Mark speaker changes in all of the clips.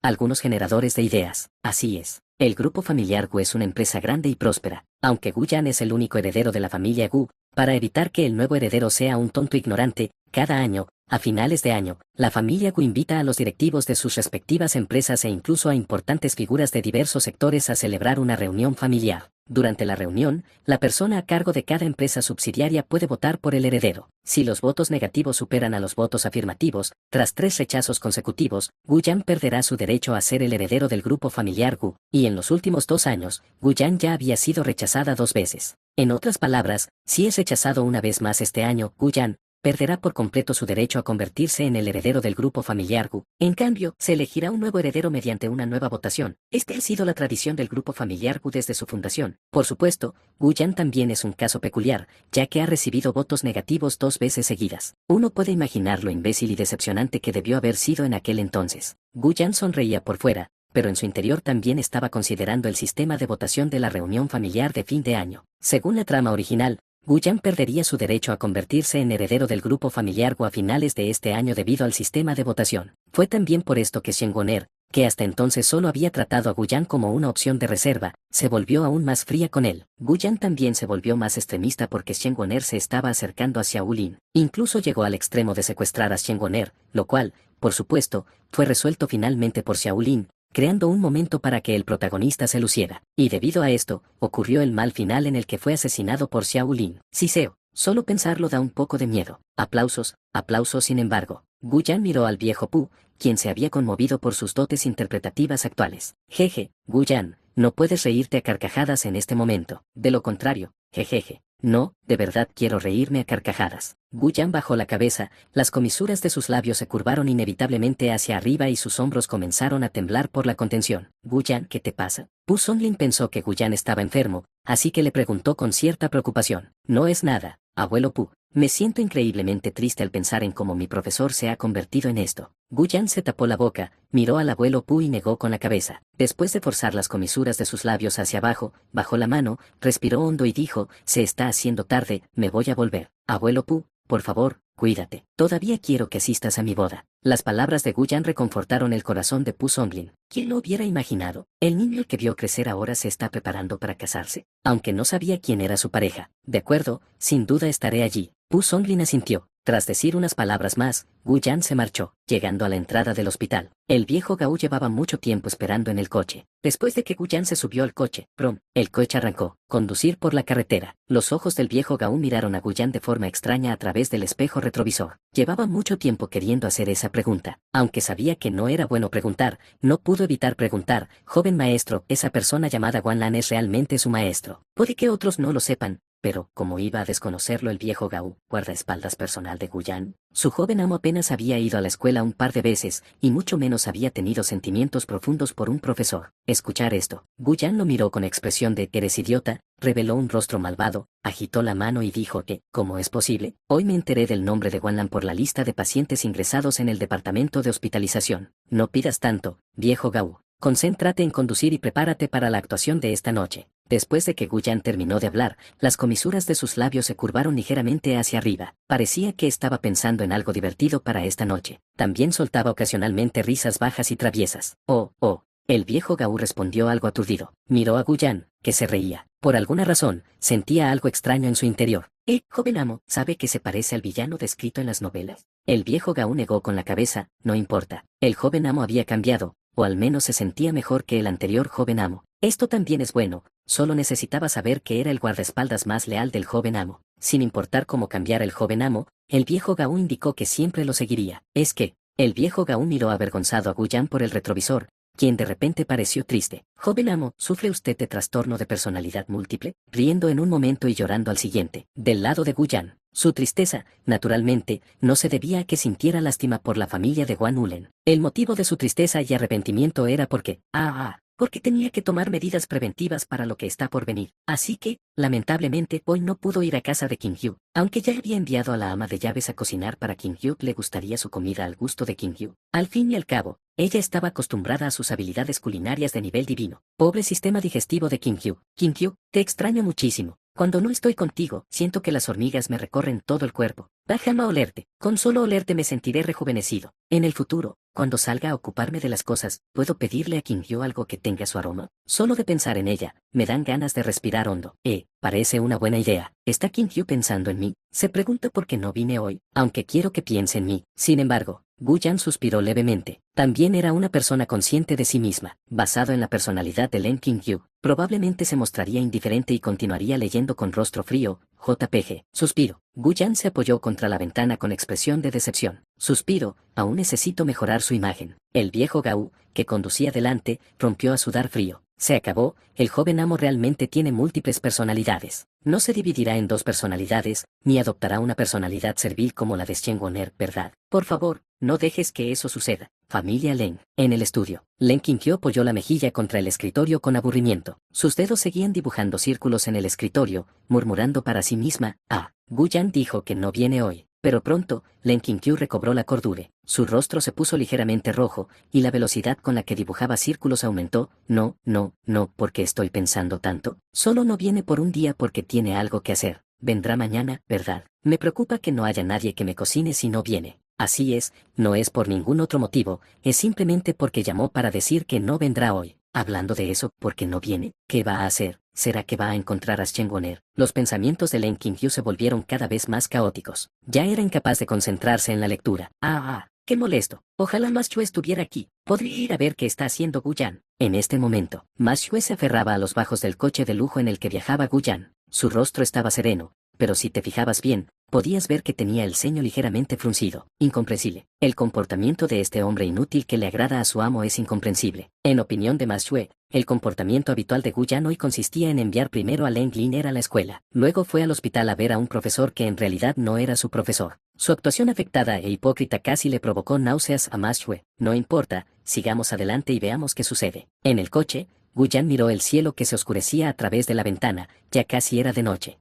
Speaker 1: algunos generadores de ideas. Así es. El grupo familiar Gu es una empresa grande y próspera, aunque Gu Yan es el único heredero de la familia Gu. Para evitar que el nuevo heredero sea un tonto ignorante, cada año, a finales de año, la familia Gu invita a los directivos de sus respectivas empresas e incluso a importantes figuras de diversos sectores a celebrar una reunión familiar. Durante la reunión, la persona a cargo de cada empresa subsidiaria puede votar por el heredero. Si los votos negativos superan a los votos afirmativos, tras 3 rechazos consecutivos, Gu Yan perderá su derecho a ser el heredero del grupo familiar Gu, y en los últimos 2 años, Gu Yan ya había sido rechazada 2 veces. En otras palabras, si es rechazado una vez más este año, Gu Yan perderá por completo su derecho a convertirse en el heredero del grupo familiar Gu. En cambio, se elegirá un nuevo heredero mediante una nueva votación. Esta ha sido la tradición del grupo familiar Gu desde su fundación. Por supuesto, Gu Yan también es un caso peculiar, ya que ha recibido votos negativos 2 veces seguidas. Uno puede imaginar lo imbécil y decepcionante que debió haber sido en aquel entonces. Gu Yan sonreía por fuera, pero en su interior también estaba considerando el sistema de votación de la reunión familiar de fin de año. Según la trama original, Gu Yan perdería su derecho a convertirse en heredero del grupo familiar Gu a finales de este año debido al sistema de votación. Fue también por esto que Xian Goner, que hasta entonces solo había tratado a Gu Yan como una opción de reserva, se volvió aún más fría con él. Gu Yan también se volvió más extremista porque Xian Goner se estaba acercando a Xiao Lin. Incluso llegó al extremo de secuestrar a Xian Goner, lo cual, por supuesto, fue resuelto finalmente por Xiao Lin, creando un momento para que el protagonista se luciera. Y debido a esto, ocurrió el mal final en el que fue asesinado por Xiao Lin. Siseo. Solo pensarlo da un poco de miedo. Aplausos, aplausos sin embargo. Gu Yan miró al viejo Pu, quien se había conmovido por sus dotes interpretativas actuales. Jeje, Gu Yan, no puedes reírte a carcajadas en este momento. De lo contrario, jejeje. No, de verdad quiero reírme a carcajadas. Gu Yan bajó la cabeza, las comisuras de sus labios se curvaron inevitablemente hacia arriba y sus hombros comenzaron a temblar por la contención. Gu Yan, ¿qué te pasa? Pu Songlin pensó que Gu Yan estaba enfermo, así que le preguntó con cierta preocupación. No es nada, abuelo Pu. Me siento increíblemente triste al pensar en cómo mi profesor se ha convertido en esto. Gu Yan se tapó la boca, miró al abuelo Pu y negó con la cabeza. Después de forzar las comisuras de sus labios hacia abajo, bajó la mano, respiró hondo y dijo, se está haciendo tarde, me voy a volver. Abuelo Pu, por favor, cuídate. Todavía quiero que asistas a mi boda. Las palabras de Gu Yan reconfortaron el corazón de Pu Songlin. ¿Quién lo hubiera imaginado? El niño que vio crecer ahora se está preparando para casarse. Aunque no sabía quién era su pareja. De acuerdo, sin duda estaré allí. Pu Songlin asintió. Tras decir unas palabras más, Gu Yan se marchó, llegando a la entrada del hospital. El viejo Gao llevaba mucho tiempo esperando en el coche. Después de que Gu Yan se subió al coche, el coche arrancó. Conducir por la carretera. Los ojos del viejo Gao miraron a Gu Yan de forma extraña a través del espejo retrovisor. Llevaba mucho tiempo queriendo hacer esa pregunta. Aunque sabía que no era bueno preguntar, no pudo evitar preguntar, joven maestro, ¿esa persona llamada Guan Lan es realmente su maestro? Puede que otros no lo sepan, pero, ¿cómo iba a desconocerlo el viejo Gao, guardaespaldas personal de Gu Yan? Su joven amo apenas había ido a la escuela un par de veces, y mucho menos había tenido sentimientos profundos por un profesor. Escuchar esto, Gu Yan lo miró con expresión de «¿Eres idiota?», reveló un rostro malvado, agitó la mano y dijo que, ¿cómo es posible? Hoy me enteré del nombre de Guan Lan por la lista de pacientes ingresados en el departamento de hospitalización. No pidas tanto, viejo Gao. Concéntrate en conducir y prepárate para la actuación de esta noche. Después de que Gu Yan terminó de hablar, las comisuras de sus labios se curvaron ligeramente hacia arriba. Parecía que estaba pensando en algo divertido para esta noche. También soltaba ocasionalmente risas bajas y traviesas. Oh. El viejo Gao respondió algo aturdido. Miró a Gu Yan, que se reía. Por alguna razón, sentía algo extraño en su interior. Joven amo, ¿sabe que se parece al villano descrito en las novelas? El viejo Gao negó con la cabeza. No importa. El joven amo había cambiado, o al menos se sentía mejor que el anterior joven amo. Esto también es bueno, solo necesitaba saber que era el guardaespaldas más leal del joven amo. Sin importar cómo cambiara el joven amo, el viejo Gao indicó que siempre lo seguiría. Es que, el viejo Gao miró avergonzado a Gu Yan por el retrovisor, quien de repente pareció triste. Joven amo, ¿sufre usted de trastorno de personalidad múltiple? Riendo en un momento y llorando al siguiente. Del lado de Gu Yan, su tristeza, naturalmente, no se debía a que sintiera lástima por la familia de Guan Ulen. El motivo de su tristeza y arrepentimiento era porque tenía que tomar medidas preventivas para lo que está por venir. Así que, lamentablemente, hoy no pudo ir a casa de Qin Hyu. Aunque ya había enviado a la ama de llaves a cocinar para Qin Hyu, le gustaría su comida al gusto de Qin Hyu. Al fin y al cabo, ella estaba acostumbrada a sus habilidades culinarias de nivel divino. Pobre sistema digestivo de Qin Hyu. Qin Hyu, te extraño muchísimo. Cuando no estoy contigo, siento que las hormigas me recorren todo el cuerpo. Déjame olerte. Con solo olerte me sentiré rejuvenecido. En el futuro, Cuando salga a ocuparme de las cosas, ¿puedo pedirle a Kim Hyo algo que tenga su aroma? Solo de pensar en ella, me dan ganas de respirar hondo. Parece una buena idea. ¿Está Kim Hyo pensando en mí? Se pregunta por qué no vine hoy, aunque quiero que piense en mí. Sin embargo, Gu-yan suspiró levemente. También era una persona consciente de sí misma. Basado en la personalidad de Len Kim-hyo, probablemente se mostraría indiferente y continuaría leyendo con rostro frío. JPG. Suspiro. Gu-yan se apoyó contra la ventana con expresión de decepción. Suspiro, aún necesito mejorar su imagen. El viejo Gao, que conducía delante, rompió a sudar frío. Se acabó, el joven amo realmente tiene múltiples personalidades. No se dividirá en dos personalidades, ni adoptará una personalidad servil como la de Shen Woner, ¿verdad? Por favor, no dejes que eso suceda. Familia Len. En el estudio, Len Kim-hyo apoyó la mejilla contra el escritorio con aburrimiento. Sus dedos seguían dibujando círculos en el escritorio, murmurando para sí misma. Gu-yan dijo que no viene hoy. Pero pronto, Len Kim-hyo recobró la cordura. Su rostro se puso ligeramente rojo, y la velocidad con la que dibujaba círculos aumentó. No, ¿por qué estoy pensando tanto? Solo no viene por un día porque tiene algo que hacer. Vendrá mañana, ¿verdad? Me preocupa que no haya nadie que me cocine si no viene. Así es, no es por ningún otro motivo, es simplemente porque llamó para decir que no vendrá hoy. Hablando de eso, ¿por qué no viene? ¿Qué va a hacer? ¿Será que va a encontrar a Shen Woner? Los pensamientos de Len Kim-hyo se volvieron cada vez más caóticos. Ya era incapaz de concentrarse en la lectura. ¡Qué molesto! Ojalá Ma-shue estuviera aquí. Podría ir a ver qué está haciendo Gu-yan. En este momento, Ma-shue se aferraba a los bajos del coche de lujo en el que viajaba Gu-yan. Su rostro estaba sereno, pero si te fijabas bien, podías ver que tenía el ceño ligeramente fruncido. Incomprensible. El comportamiento de este hombre inútil que le agrada a su amo es incomprensible. En opinión de Ma-shue, el comportamiento habitual de Gu-yan hoy consistía en enviar primero a Len Liner a la escuela. Luego fue al hospital a ver a un profesor que en realidad no era su profesor. Su actuación afectada e hipócrita casi le provocó náuseas a Ma-shue. No importa, sigamos adelante y veamos qué sucede. En el coche, Gu-yan miró el cielo que se oscurecía a través de la ventana, ya casi era de noche.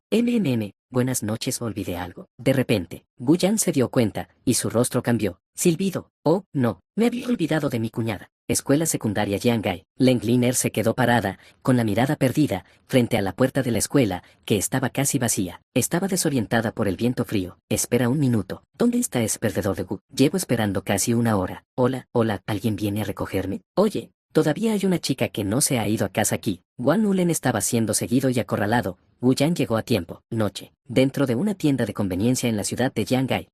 Speaker 1: Buenas noches, olvidé algo. De repente, Gu-yan se dio cuenta, y su rostro cambió. Silbido. Oh, no, me había olvidado de mi cuñada. Escuela secundaria Yangai. Len Liner se quedó parada, con la mirada perdida, frente a la puerta de la escuela, que estaba casi vacía. Estaba desorientada por el viento frío. Espera un minuto. ¿Dónde está ese perdedor de Gu? Llevo esperando casi una hora. Hola, ¿alguien viene a recogerme? Oye. Todavía hay una chica que no se ha ido a casa aquí. Wan Ulen estaba siendo seguido y acorralado. Gu-yan llegó a tiempo. Noche. Dentro de una tienda de conveniencia en la ciudad de Yangai.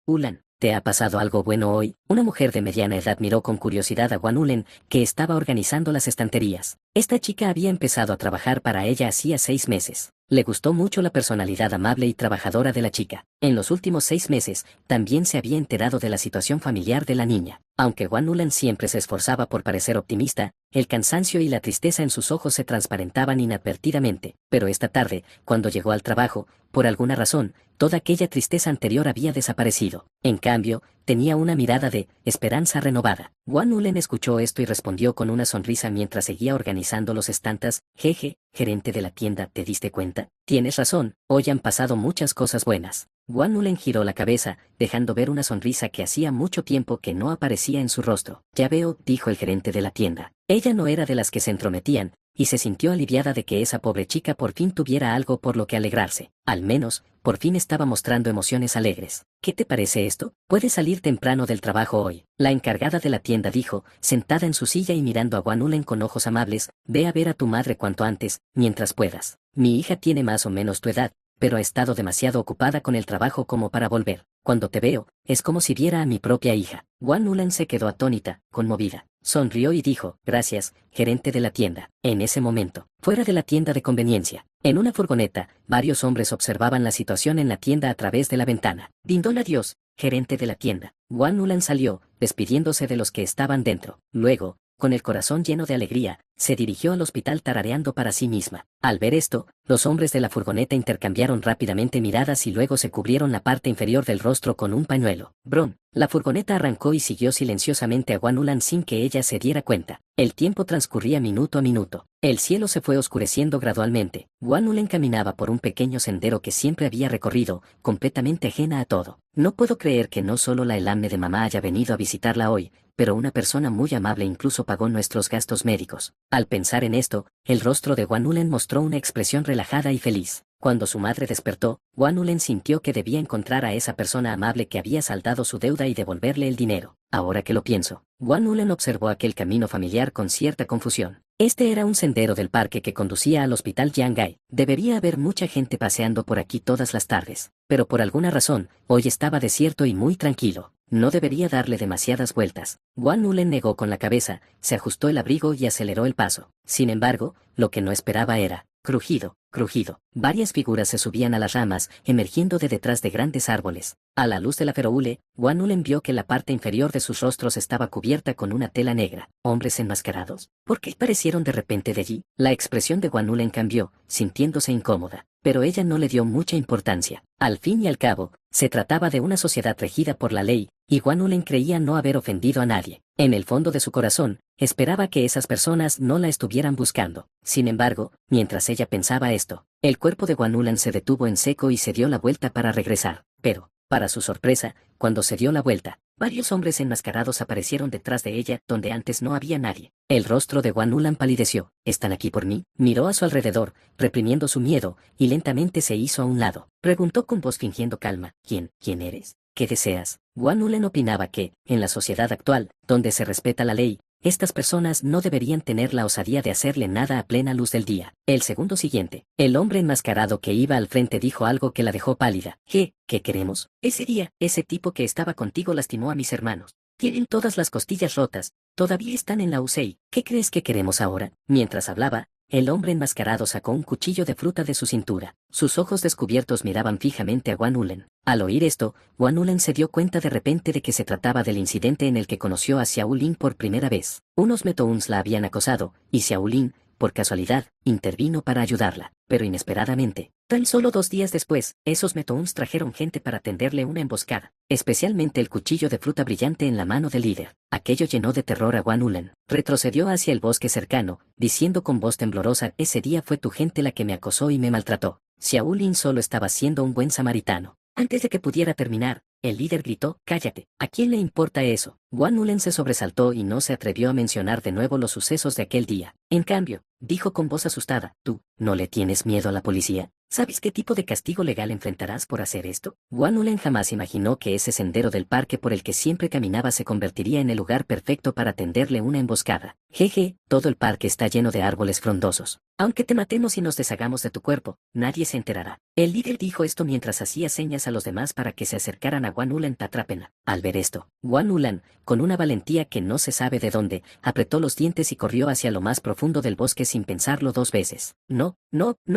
Speaker 1: Ulan, ¿te ha pasado algo bueno hoy? Una mujer de mediana edad miró con curiosidad a Wan Ulen, que estaba organizando las estanterías. Esta chica había empezado a trabajar para ella hacía 6 meses. Le gustó mucho la personalidad amable y trabajadora de la chica. En los últimos 6 meses, también se había enterado de la situación familiar de la niña. Aunque Wan Ulan siempre se esforzaba por parecer optimista, el cansancio y la tristeza en sus ojos se transparentaban inadvertidamente. Pero esta tarde, cuando llegó al trabajo, por alguna razón, toda aquella tristeza anterior había desaparecido. En cambio, tenía una mirada de esperanza renovada. Wan Ulen escuchó esto y respondió con una sonrisa mientras seguía organizando los estantes. Jeje, gerente de la tienda, ¿te diste cuenta? Tienes razón, hoy han pasado muchas cosas buenas. Wan Ulen giró la cabeza, dejando ver una sonrisa que hacía mucho tiempo que no aparecía en su rostro. Ya veo, dijo el gerente de la tienda. Ella no era de las que se entrometían, y se sintió aliviada de que esa pobre chica por fin tuviera algo por lo que alegrarse. Al menos, por fin estaba mostrando emociones alegres. ¿Qué te parece esto? Puedes salir temprano del trabajo hoy. La encargada de la tienda dijo, sentada en su silla y mirando a Wan Ulen con ojos amables, ve a ver a tu madre cuanto antes, mientras puedas. Mi hija tiene más o menos tu edad, pero ha estado demasiado ocupada con el trabajo como para volver. Cuando te veo, es como si viera a mi propia hija. Wan Ulen se quedó atónita, conmovida. Sonrió y dijo, gracias, gerente de la tienda. En ese momento, fuera de la tienda de conveniencia, en una furgoneta, varios hombres observaban la situación en la tienda a través de la ventana. Dindón adiós, gerente de la tienda. Wan Ulen salió, despidiéndose de los que estaban dentro. Luego, con el corazón lleno de alegría, se dirigió al hospital tarareando para sí misma. Al ver esto, los hombres de la furgoneta intercambiaron rápidamente miradas y luego se cubrieron la parte inferior del rostro con un pañuelo. Bron. La furgoneta arrancó y siguió silenciosamente a Wan Ulen sin que ella se diera cuenta. El tiempo transcurría minuto a minuto. El cielo se fue oscureciendo gradualmente. Wan Ulen caminaba por un pequeño sendero que siempre había recorrido, completamente ajena a todo. No puedo creer que no solo la elamne de mamá haya venido a visitarla hoy, pero una persona muy amable incluso pagó nuestros gastos médicos. Al pensar en esto, el rostro de Wan Ulen mostró una expresión relajada y feliz. Cuando su madre despertó, Guanulen sintió que debía encontrar a esa persona amable que había saldado su deuda y devolverle el dinero. Ahora que lo pienso, Guanulen observó aquel camino familiar con cierta confusión. Este era un sendero del parque que conducía al hospital Yangai. Debería haber mucha gente paseando por aquí todas las tardes, pero por alguna razón, hoy estaba desierto y muy tranquilo. No debería darle demasiadas vueltas. Guanulen negó con la cabeza, se ajustó el abrigo y aceleró el paso. Sin embargo, lo que no esperaba era crujido, crujido. Varias figuras se subían a las ramas, emergiendo de detrás de grandes árboles. A la luz de la feroule, Guanulen vio que la parte inferior de sus rostros estaba cubierta con una tela negra. ¿Hombres enmascarados? ¿Por qué aparecieron de repente de allí? La expresión de Guanulen cambió, sintiéndose incómoda. Pero ella no le dio mucha importancia. Al fin y al cabo, se trataba de una sociedad regida por la ley, y Guanulen creía no haber ofendido a nadie. En el fondo de su corazón, esperaba que esas personas no la estuvieran buscando. Sin embargo, mientras ella pensaba esto, el cuerpo de Guanulen se detuvo en seco y se dio la vuelta para regresar. Pero, para su sorpresa, cuando se dio la vuelta, varios hombres enmascarados aparecieron detrás de ella donde antes no había nadie. El rostro de Guanulen palideció. ¿Están aquí por mí? Miró a su alrededor, reprimiendo su miedo, y lentamente se hizo a un lado. Preguntó con voz fingiendo calma. ¿Quién eres? ¿Qué deseas? Guanulen opinaba que, en la sociedad actual, donde se respeta la ley, estas personas no deberían tener la osadía de hacerle nada a plena luz del día. El segundo siguiente, el hombre enmascarado que iba al frente dijo algo que la dejó pálida. ¿Qué queremos? Ese tipo que estaba contigo lastimó a mis hermanos. Tienen todas las costillas rotas, todavía están en la UCI. ¿Qué crees que queremos ahora? Mientras hablaba, el hombre enmascarado sacó un cuchillo de fruta de su cintura. Sus ojos descubiertos miraban fijamente a Guanulen. Al oír esto, Guanulen se dio cuenta de repente de que se trataba del incidente en el que conoció a Xiaolin por primera vez. Unos Metouns la habían acosado, y Xiaolin, por casualidad, intervino para ayudarla. Pero inesperadamente, tan solo 2 días después, esos Metouns trajeron gente para tenderle una emboscada, especialmente el cuchillo de fruta brillante en la mano del líder. Aquello llenó de terror a Guanulen. Retrocedió hacia el bosque cercano, diciendo con voz temblorosa: ese día fue tu gente la que me acosó y me maltrató. Xiaolin solo estaba siendo un buen samaritano. Antes de que pudiera terminar, el líder gritó: cállate, ¿a quién le importa eso? Guanulen se sobresaltó y no se atrevió a mencionar de nuevo los sucesos de aquel día. En cambio, dijo con voz asustada: ¿tú no le tienes miedo a la policía? ¿Sabes qué tipo de castigo legal enfrentarás por hacer esto? Guanulen jamás imaginó que ese sendero del parque por el que siempre caminaba se convertiría en el lugar perfecto para tenderle una emboscada. Jeje, todo el parque está lleno de árboles frondosos. Aunque te matemos y nos deshagamos de tu cuerpo, nadie se enterará. El líder dijo esto mientras hacía señas a los demás para que se acercaran a Guanulen. Atrápenla. Al ver esto, Guanulen, con una valentía que no se sabe de dónde, apretó los dientes y corrió hacia lo más profundo del bosque sin pensarlo 2 veces. No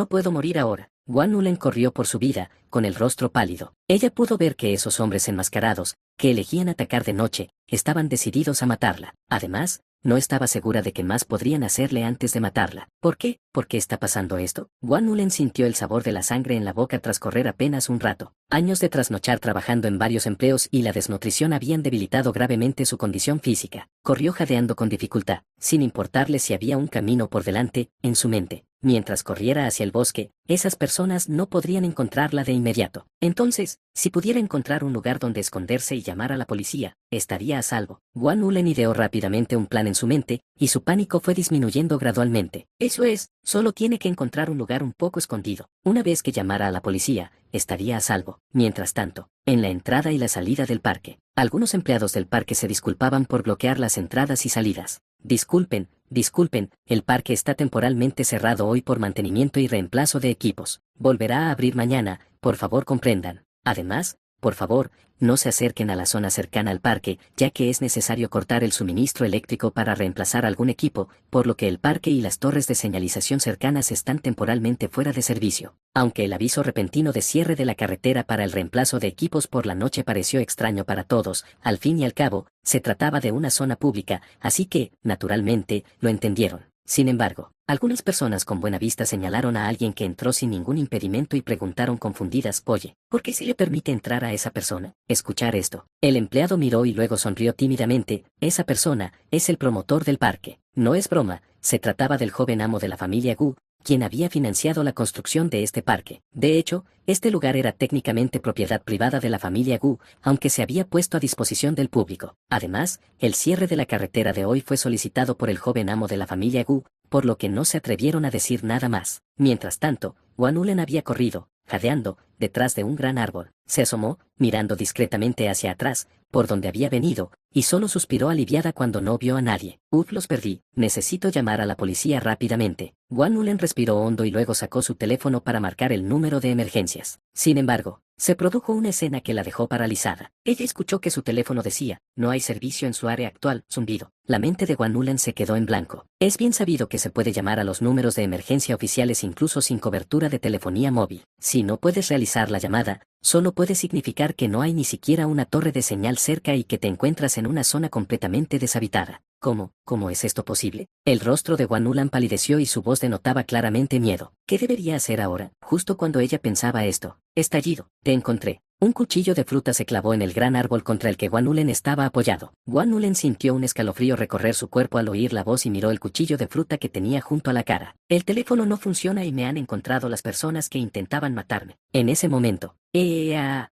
Speaker 1: puedo morir ahora. Guanulen corrió por su vida, con el rostro pálido. Ella pudo ver que esos hombres enmascarados, que elegían atacar de noche, estaban decididos a matarla. Además, no estaba segura de qué más podrían hacerle antes de matarla. ¿Por qué? ¿Por qué está pasando esto? Guanulen sintió el sabor de la sangre en la boca tras correr apenas un rato. Años de trasnochar trabajando en varios empleos y la desnutrición habían debilitado gravemente su condición física. Corrió jadeando con dificultad, sin importarle si había un camino por delante, en su mente. Mientras corriera hacia el bosque, esas personas no podrían encontrarla de inmediato. Entonces, si pudiera encontrar un lugar donde esconderse y llamar a la policía, estaría a salvo. Guanulen ideó rápidamente un plan en su mente, y su pánico fue disminuyendo gradualmente. Eso es, solo tiene que encontrar un lugar un poco escondido. Una vez que llamara a la policía, estaría a salvo. Mientras tanto, en la entrada y la salida del parque, algunos empleados del parque se disculpaban por bloquear las entradas y salidas. Disculpen, el parque está temporalmente cerrado hoy por mantenimiento y reemplazo de equipos. Volverá a abrir mañana, por favor comprendan. Además, por favor, no se acerquen a la zona cercana al parque, ya que es necesario cortar el suministro eléctrico para reemplazar algún equipo, por lo que el parque y las torres de señalización cercanas están temporalmente fuera de servicio. Aunque el aviso repentino de cierre de la carretera para el reemplazo de equipos por la noche pareció extraño para todos, al fin y al cabo, se trataba de una zona pública, así que, naturalmente, lo entendieron. Sin embargo, algunas personas con buena vista señalaron a alguien que entró sin ningún impedimento y preguntaron confundidas: oye, ¿por qué se le permite entrar a esa persona? Escuchar esto, el empleado miró y luego sonrió tímidamente. Esa persona es el promotor del parque. No es broma, se trataba del joven amo de la familia Gu, quien había financiado la construcción de este parque. De hecho, este lugar era técnicamente propiedad privada de la familia Gu, aunque se había puesto a disposición del público. Además, el cierre de la carretera de hoy fue solicitado por el joven amo de la familia Gu, por lo que no se atrevieron a decir nada más. Mientras tanto, Guan Ulen había corrido, jadeando, detrás de un gran árbol. Se asomó, mirando discretamente hacia atrás, por donde había venido, y solo suspiró aliviada cuando no vio a nadie. Los perdí, necesito llamar a la policía rápidamente. Guan Ulen respiró hondo y luego sacó su teléfono para marcar el número de emergencias. Sin embargo, se produjo una escena que la dejó paralizada. Ella escuchó que su teléfono decía, no hay servicio en su área actual, zumbido. La mente de Guan Ulen se quedó en blanco. Es bien sabido que se puede llamar a los números de emergencia oficiales incluso sin cobertura de telefonía móvil. Si no puedes realizar la llamada, solo puede significar que no hay ni siquiera una torre de señal cerca y que te encuentras en una zona completamente deshabitada. ¿Cómo es esto posible? El rostro de Guan Ulen palideció y su voz denotaba claramente miedo. ¿Qué debería hacer ahora? Justo cuando ella pensaba esto. Estallido. Te encontré. Un cuchillo de fruta se clavó en el gran árbol contra el que Guan Ulen estaba apoyado. Guan Ulen sintió un escalofrío recorrer su cuerpo al oír la voz y miró el cuchillo de fruta que tenía junto a la cara. El teléfono no funciona y me han encontrado las personas que intentaban matarme. En ese momento,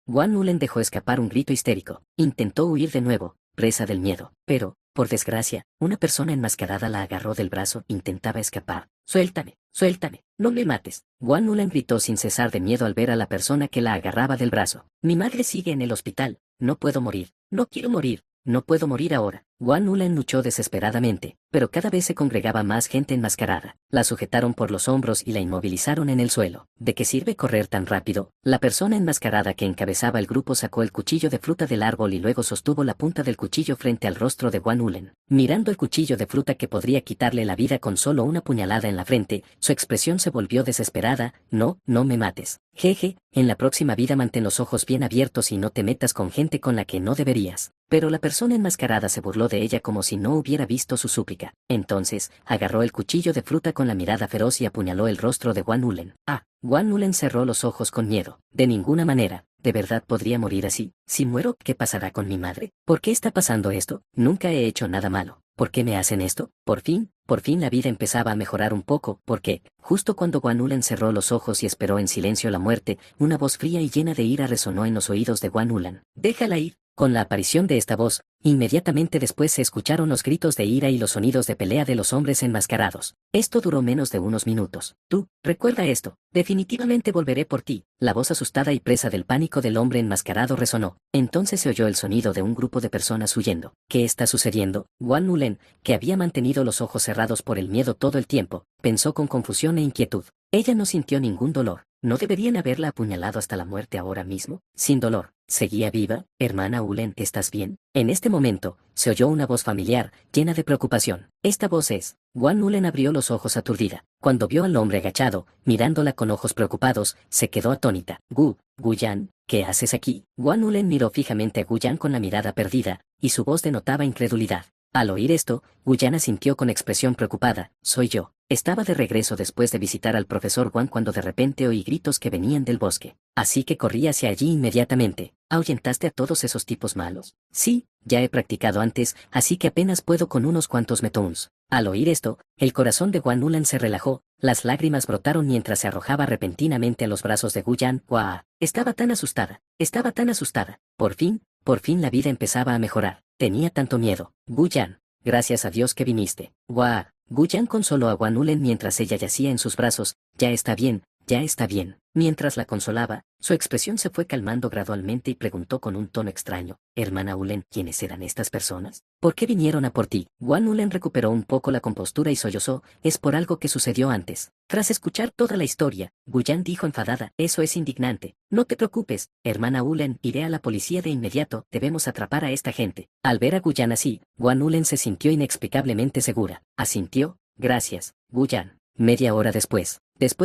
Speaker 1: Guan Ulen dejó escapar un grito histérico. Intentó huir de nuevo, presa del miedo, pero, por desgracia, una persona enmascarada la agarró del brazo. Intentaba escapar. Suéltame, suéltame, no me mates. Guan Ulen gritó sin cesar de miedo al ver a la persona que la agarraba del brazo. Mi madre sigue en el hospital. No puedo morir. No quiero morir. No puedo morir ahora. Guan Ulen luchó desesperadamente, pero cada vez se congregaba más gente enmascarada. La sujetaron por los hombros y la inmovilizaron en el suelo. ¿De qué sirve correr tan rápido? La persona enmascarada que encabezaba el grupo sacó el cuchillo de fruta del árbol y luego sostuvo la punta del cuchillo frente al rostro de Guan Ulen. Mirando el cuchillo de fruta que podría quitarle la vida con solo una puñalada en la frente, su expresión se volvió desesperada. No me mates. Jeje, en la próxima vida mantén los ojos bien abiertos y no te metas con gente con la que no deberías. Pero la persona enmascarada se burló de ella como si no hubiera visto su súplica. Entonces, agarró el cuchillo de fruta con la mirada feroz y apuñaló el rostro de Guan Ulen. Guan Ulen cerró los ojos con miedo. De ninguna manera. ¿De verdad podría morir así? Si muero, ¿qué pasará con mi madre? ¿Por qué está pasando esto? Nunca he hecho nada malo. ¿Por qué me hacen esto? Por fin la vida empezaba a mejorar un poco, porque, justo cuando Guan Ulen cerró los ojos y esperó en silencio la muerte, una voz fría y llena de ira resonó en los oídos de Guan Ulen. Déjala ir. Con la aparición de esta voz, inmediatamente después se escucharon los gritos de ira y los sonidos de pelea de los hombres enmascarados. Esto duró menos de unos minutos. Tú, recuerda esto, definitivamente volveré por ti. La voz asustada y presa del pánico del hombre enmascarado resonó. Entonces se oyó el sonido de un grupo de personas huyendo. ¿Qué está sucediendo? Guan Ulen, que había mantenido los ojos cerrados por el miedo todo el tiempo, pensó con confusión e inquietud. Ella no sintió ningún dolor. ¿No deberían haberla apuñalado hasta la muerte ahora mismo? Sin dolor. ¿Seguía viva? Hermana Ulen, ¿estás bien? En este momento, se oyó una voz familiar, llena de preocupación. Esta voz es. Guan Ulen abrió los ojos aturdida. Cuando vio al hombre agachado, mirándola con ojos preocupados, se quedó atónita. Guyan, ¿qué haces aquí? Guan Ulen miró fijamente a Guyan con la mirada perdida, y su voz denotaba incredulidad. Al oír esto, Guyana sintió con expresión preocupada. Soy yo. Estaba de regreso después de visitar al profesor Guan cuando de repente oí gritos que venían del bosque. Así que corrí hacia allí inmediatamente. ¿Ahuyentaste a todos esos tipos malos? Sí, ya he practicado antes, así que apenas puedo con unos cuantos metoons. Al oír esto, el corazón de Guan Ulen se relajó, las lágrimas brotaron mientras se arrojaba repentinamente a los brazos de Guyan. ¡Guau! Estaba tan asustada. Por fin la vida empezaba a mejorar. Tenía tanto miedo. Guyan, gracias a Dios que viniste. ¡Guau! Guyan consoló a Guan Ulen mientras ella yacía en sus brazos. Ya está bien, ya está bien. Mientras la consolaba, su expresión se fue calmando gradualmente y preguntó con un tono extraño. Hermana Ulen, ¿quiénes eran estas personas? ¿Por qué vinieron a por ti? Guan Ulen recuperó un poco la compostura y sollozó. Es por algo que sucedió antes. Tras escuchar toda la historia, Guyan dijo enfadada. Eso es indignante. No te preocupes, hermana Ulen, iré a la policía de inmediato. Debemos atrapar a esta gente. Al ver a Guyan así, Guan Ulen se sintió inexplicablemente segura. Asintió. Gracias, Guyan. Media hora después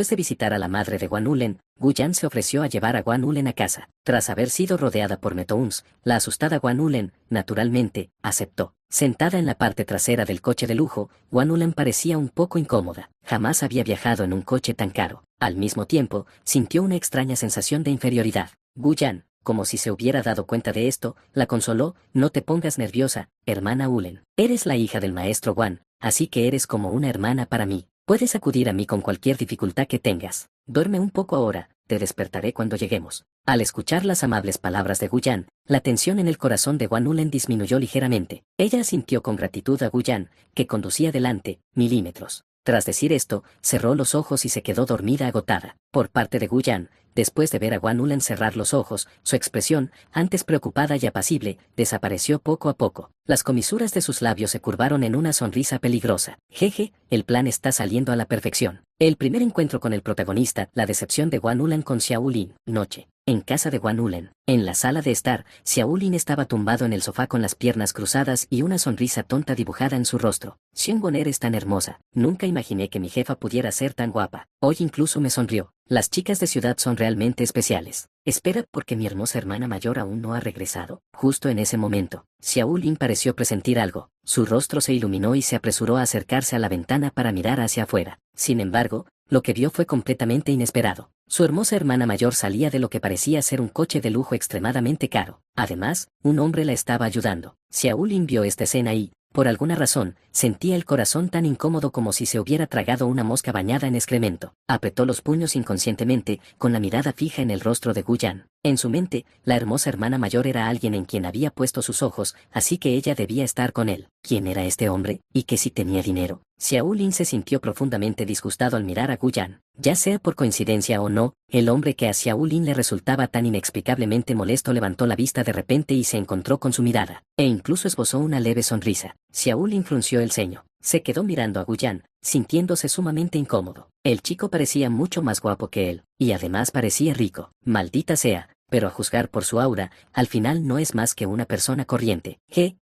Speaker 1: de visitar a la madre de Guan Ulen, Guyan se ofreció a llevar a Guan Ulen a casa. Tras haber sido rodeada por metoons, la asustada Guan Ulen, naturalmente, aceptó. Sentada en la parte trasera del coche de lujo, Guan Ulen parecía un poco incómoda. Jamás había viajado en un coche tan caro. Al mismo tiempo, sintió una extraña sensación de inferioridad. Guyan, como si se hubiera dado cuenta de esto, la consoló. No te pongas nerviosa, hermana Ulen. Eres la hija del maestro Guan, así que eres como una hermana para mí. Puedes acudir a mí con cualquier dificultad que tengas. Duerme un poco ahora, te despertaré cuando lleguemos. Al escuchar las amables palabras de Guyan, la tensión en el corazón de Guan Ulen disminuyó ligeramente. Ella asintió con gratitud a Guyan, que conducía delante, milímetros. Tras decir esto, cerró los ojos y se quedó dormida agotada. Por parte de Guyan, después de ver a Guan Ulen cerrar los ojos, su expresión, antes preocupada y apacible, desapareció poco a poco. Las comisuras de sus labios se curvaron en una sonrisa peligrosa. Jeje, el plan está saliendo a la perfección. El primer encuentro con el protagonista, la decepción de Guan Ulen con Xiaolin, noche. En casa de Guan Ulen, en la sala de estar, Xiaolin estaba tumbado en el sofá con las piernas cruzadas y una sonrisa tonta dibujada en su rostro. Xiangwon, eres tan hermosa. Nunca imaginé que mi jefa pudiera ser tan guapa. Hoy incluso me sonrió. Las chicas de ciudad son realmente especiales. Espera, porque mi hermosa hermana mayor aún no ha regresado. Justo en ese momento, Xiaolin pareció presentir algo. Su rostro se iluminó y se apresuró a acercarse a la ventana para mirar hacia afuera. Sin embargo, lo que vio fue completamente inesperado. Su hermosa hermana mayor salía de lo que parecía ser un coche de lujo extremadamente caro. Además, un hombre la estaba ayudando. Xiaolin vio esta escena y, por alguna razón, sentía el corazón tan incómodo como si se hubiera tragado una mosca bañada en excremento. Apretó los puños inconscientemente, con la mirada fija en el rostro de Guyan. En su mente, la hermosa hermana mayor era alguien en quien había puesto sus ojos, así que ella debía estar con él. ¿Quién era este hombre? ¿Y que si tenía dinero? Xiaolin se sintió profundamente disgustado al mirar a Guyan. Ya sea por coincidencia o no, el hombre que a Xiaolin le resultaba tan inexplicablemente molesto levantó la vista de repente y se encontró con su mirada, e incluso esbozó una leve sonrisa. Xiaolin frunció el ceño. Se quedó mirando a Guyan, sintiéndose sumamente incómodo. El chico parecía mucho más guapo que él, y además parecía rico. Maldita sea, pero a juzgar por su aura, al final no es más que una persona corriente.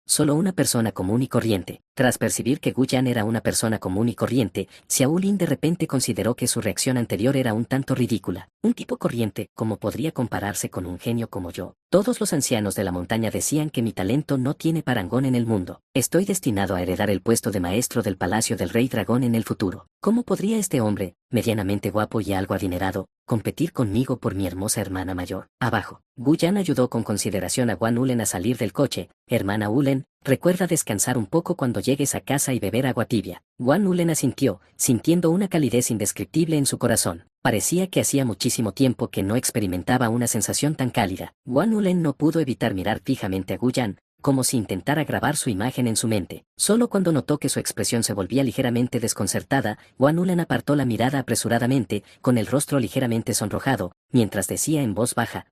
Speaker 1: Solo una persona común y corriente. Tras percibir que Guyan era una persona común y corriente, Xiaolin de repente consideró que su reacción anterior era un tanto ridícula. Un tipo corriente, ¿cómo podría compararse con un genio como yo? Todos los ancianos de la montaña decían que mi talento no tiene parangón en el mundo. Estoy destinado a heredar el puesto de maestro del palacio del rey dragón en el futuro. ¿Cómo podría este hombre, medianamente guapo y algo adinerado, competir conmigo por mi hermosa hermana mayor? Abajo. Guyan ayudó con consideración a Guan Ulen a salir del coche. Hermana Ulen, recuerda descansar un poco cuando llegues a casa y beber agua tibia. Guan Ulen asintió, sintiendo una calidez indescriptible en su corazón. Parecía que hacía muchísimo tiempo que no experimentaba una sensación tan cálida. Guan Ulen no pudo evitar mirar fijamente a Guyan, como si intentara grabar su imagen en su mente. Solo cuando notó que su expresión se volvía ligeramente desconcertada, Guan Ulen apartó la mirada apresuradamente, con el rostro ligeramente sonrojado, mientras decía en voz baja,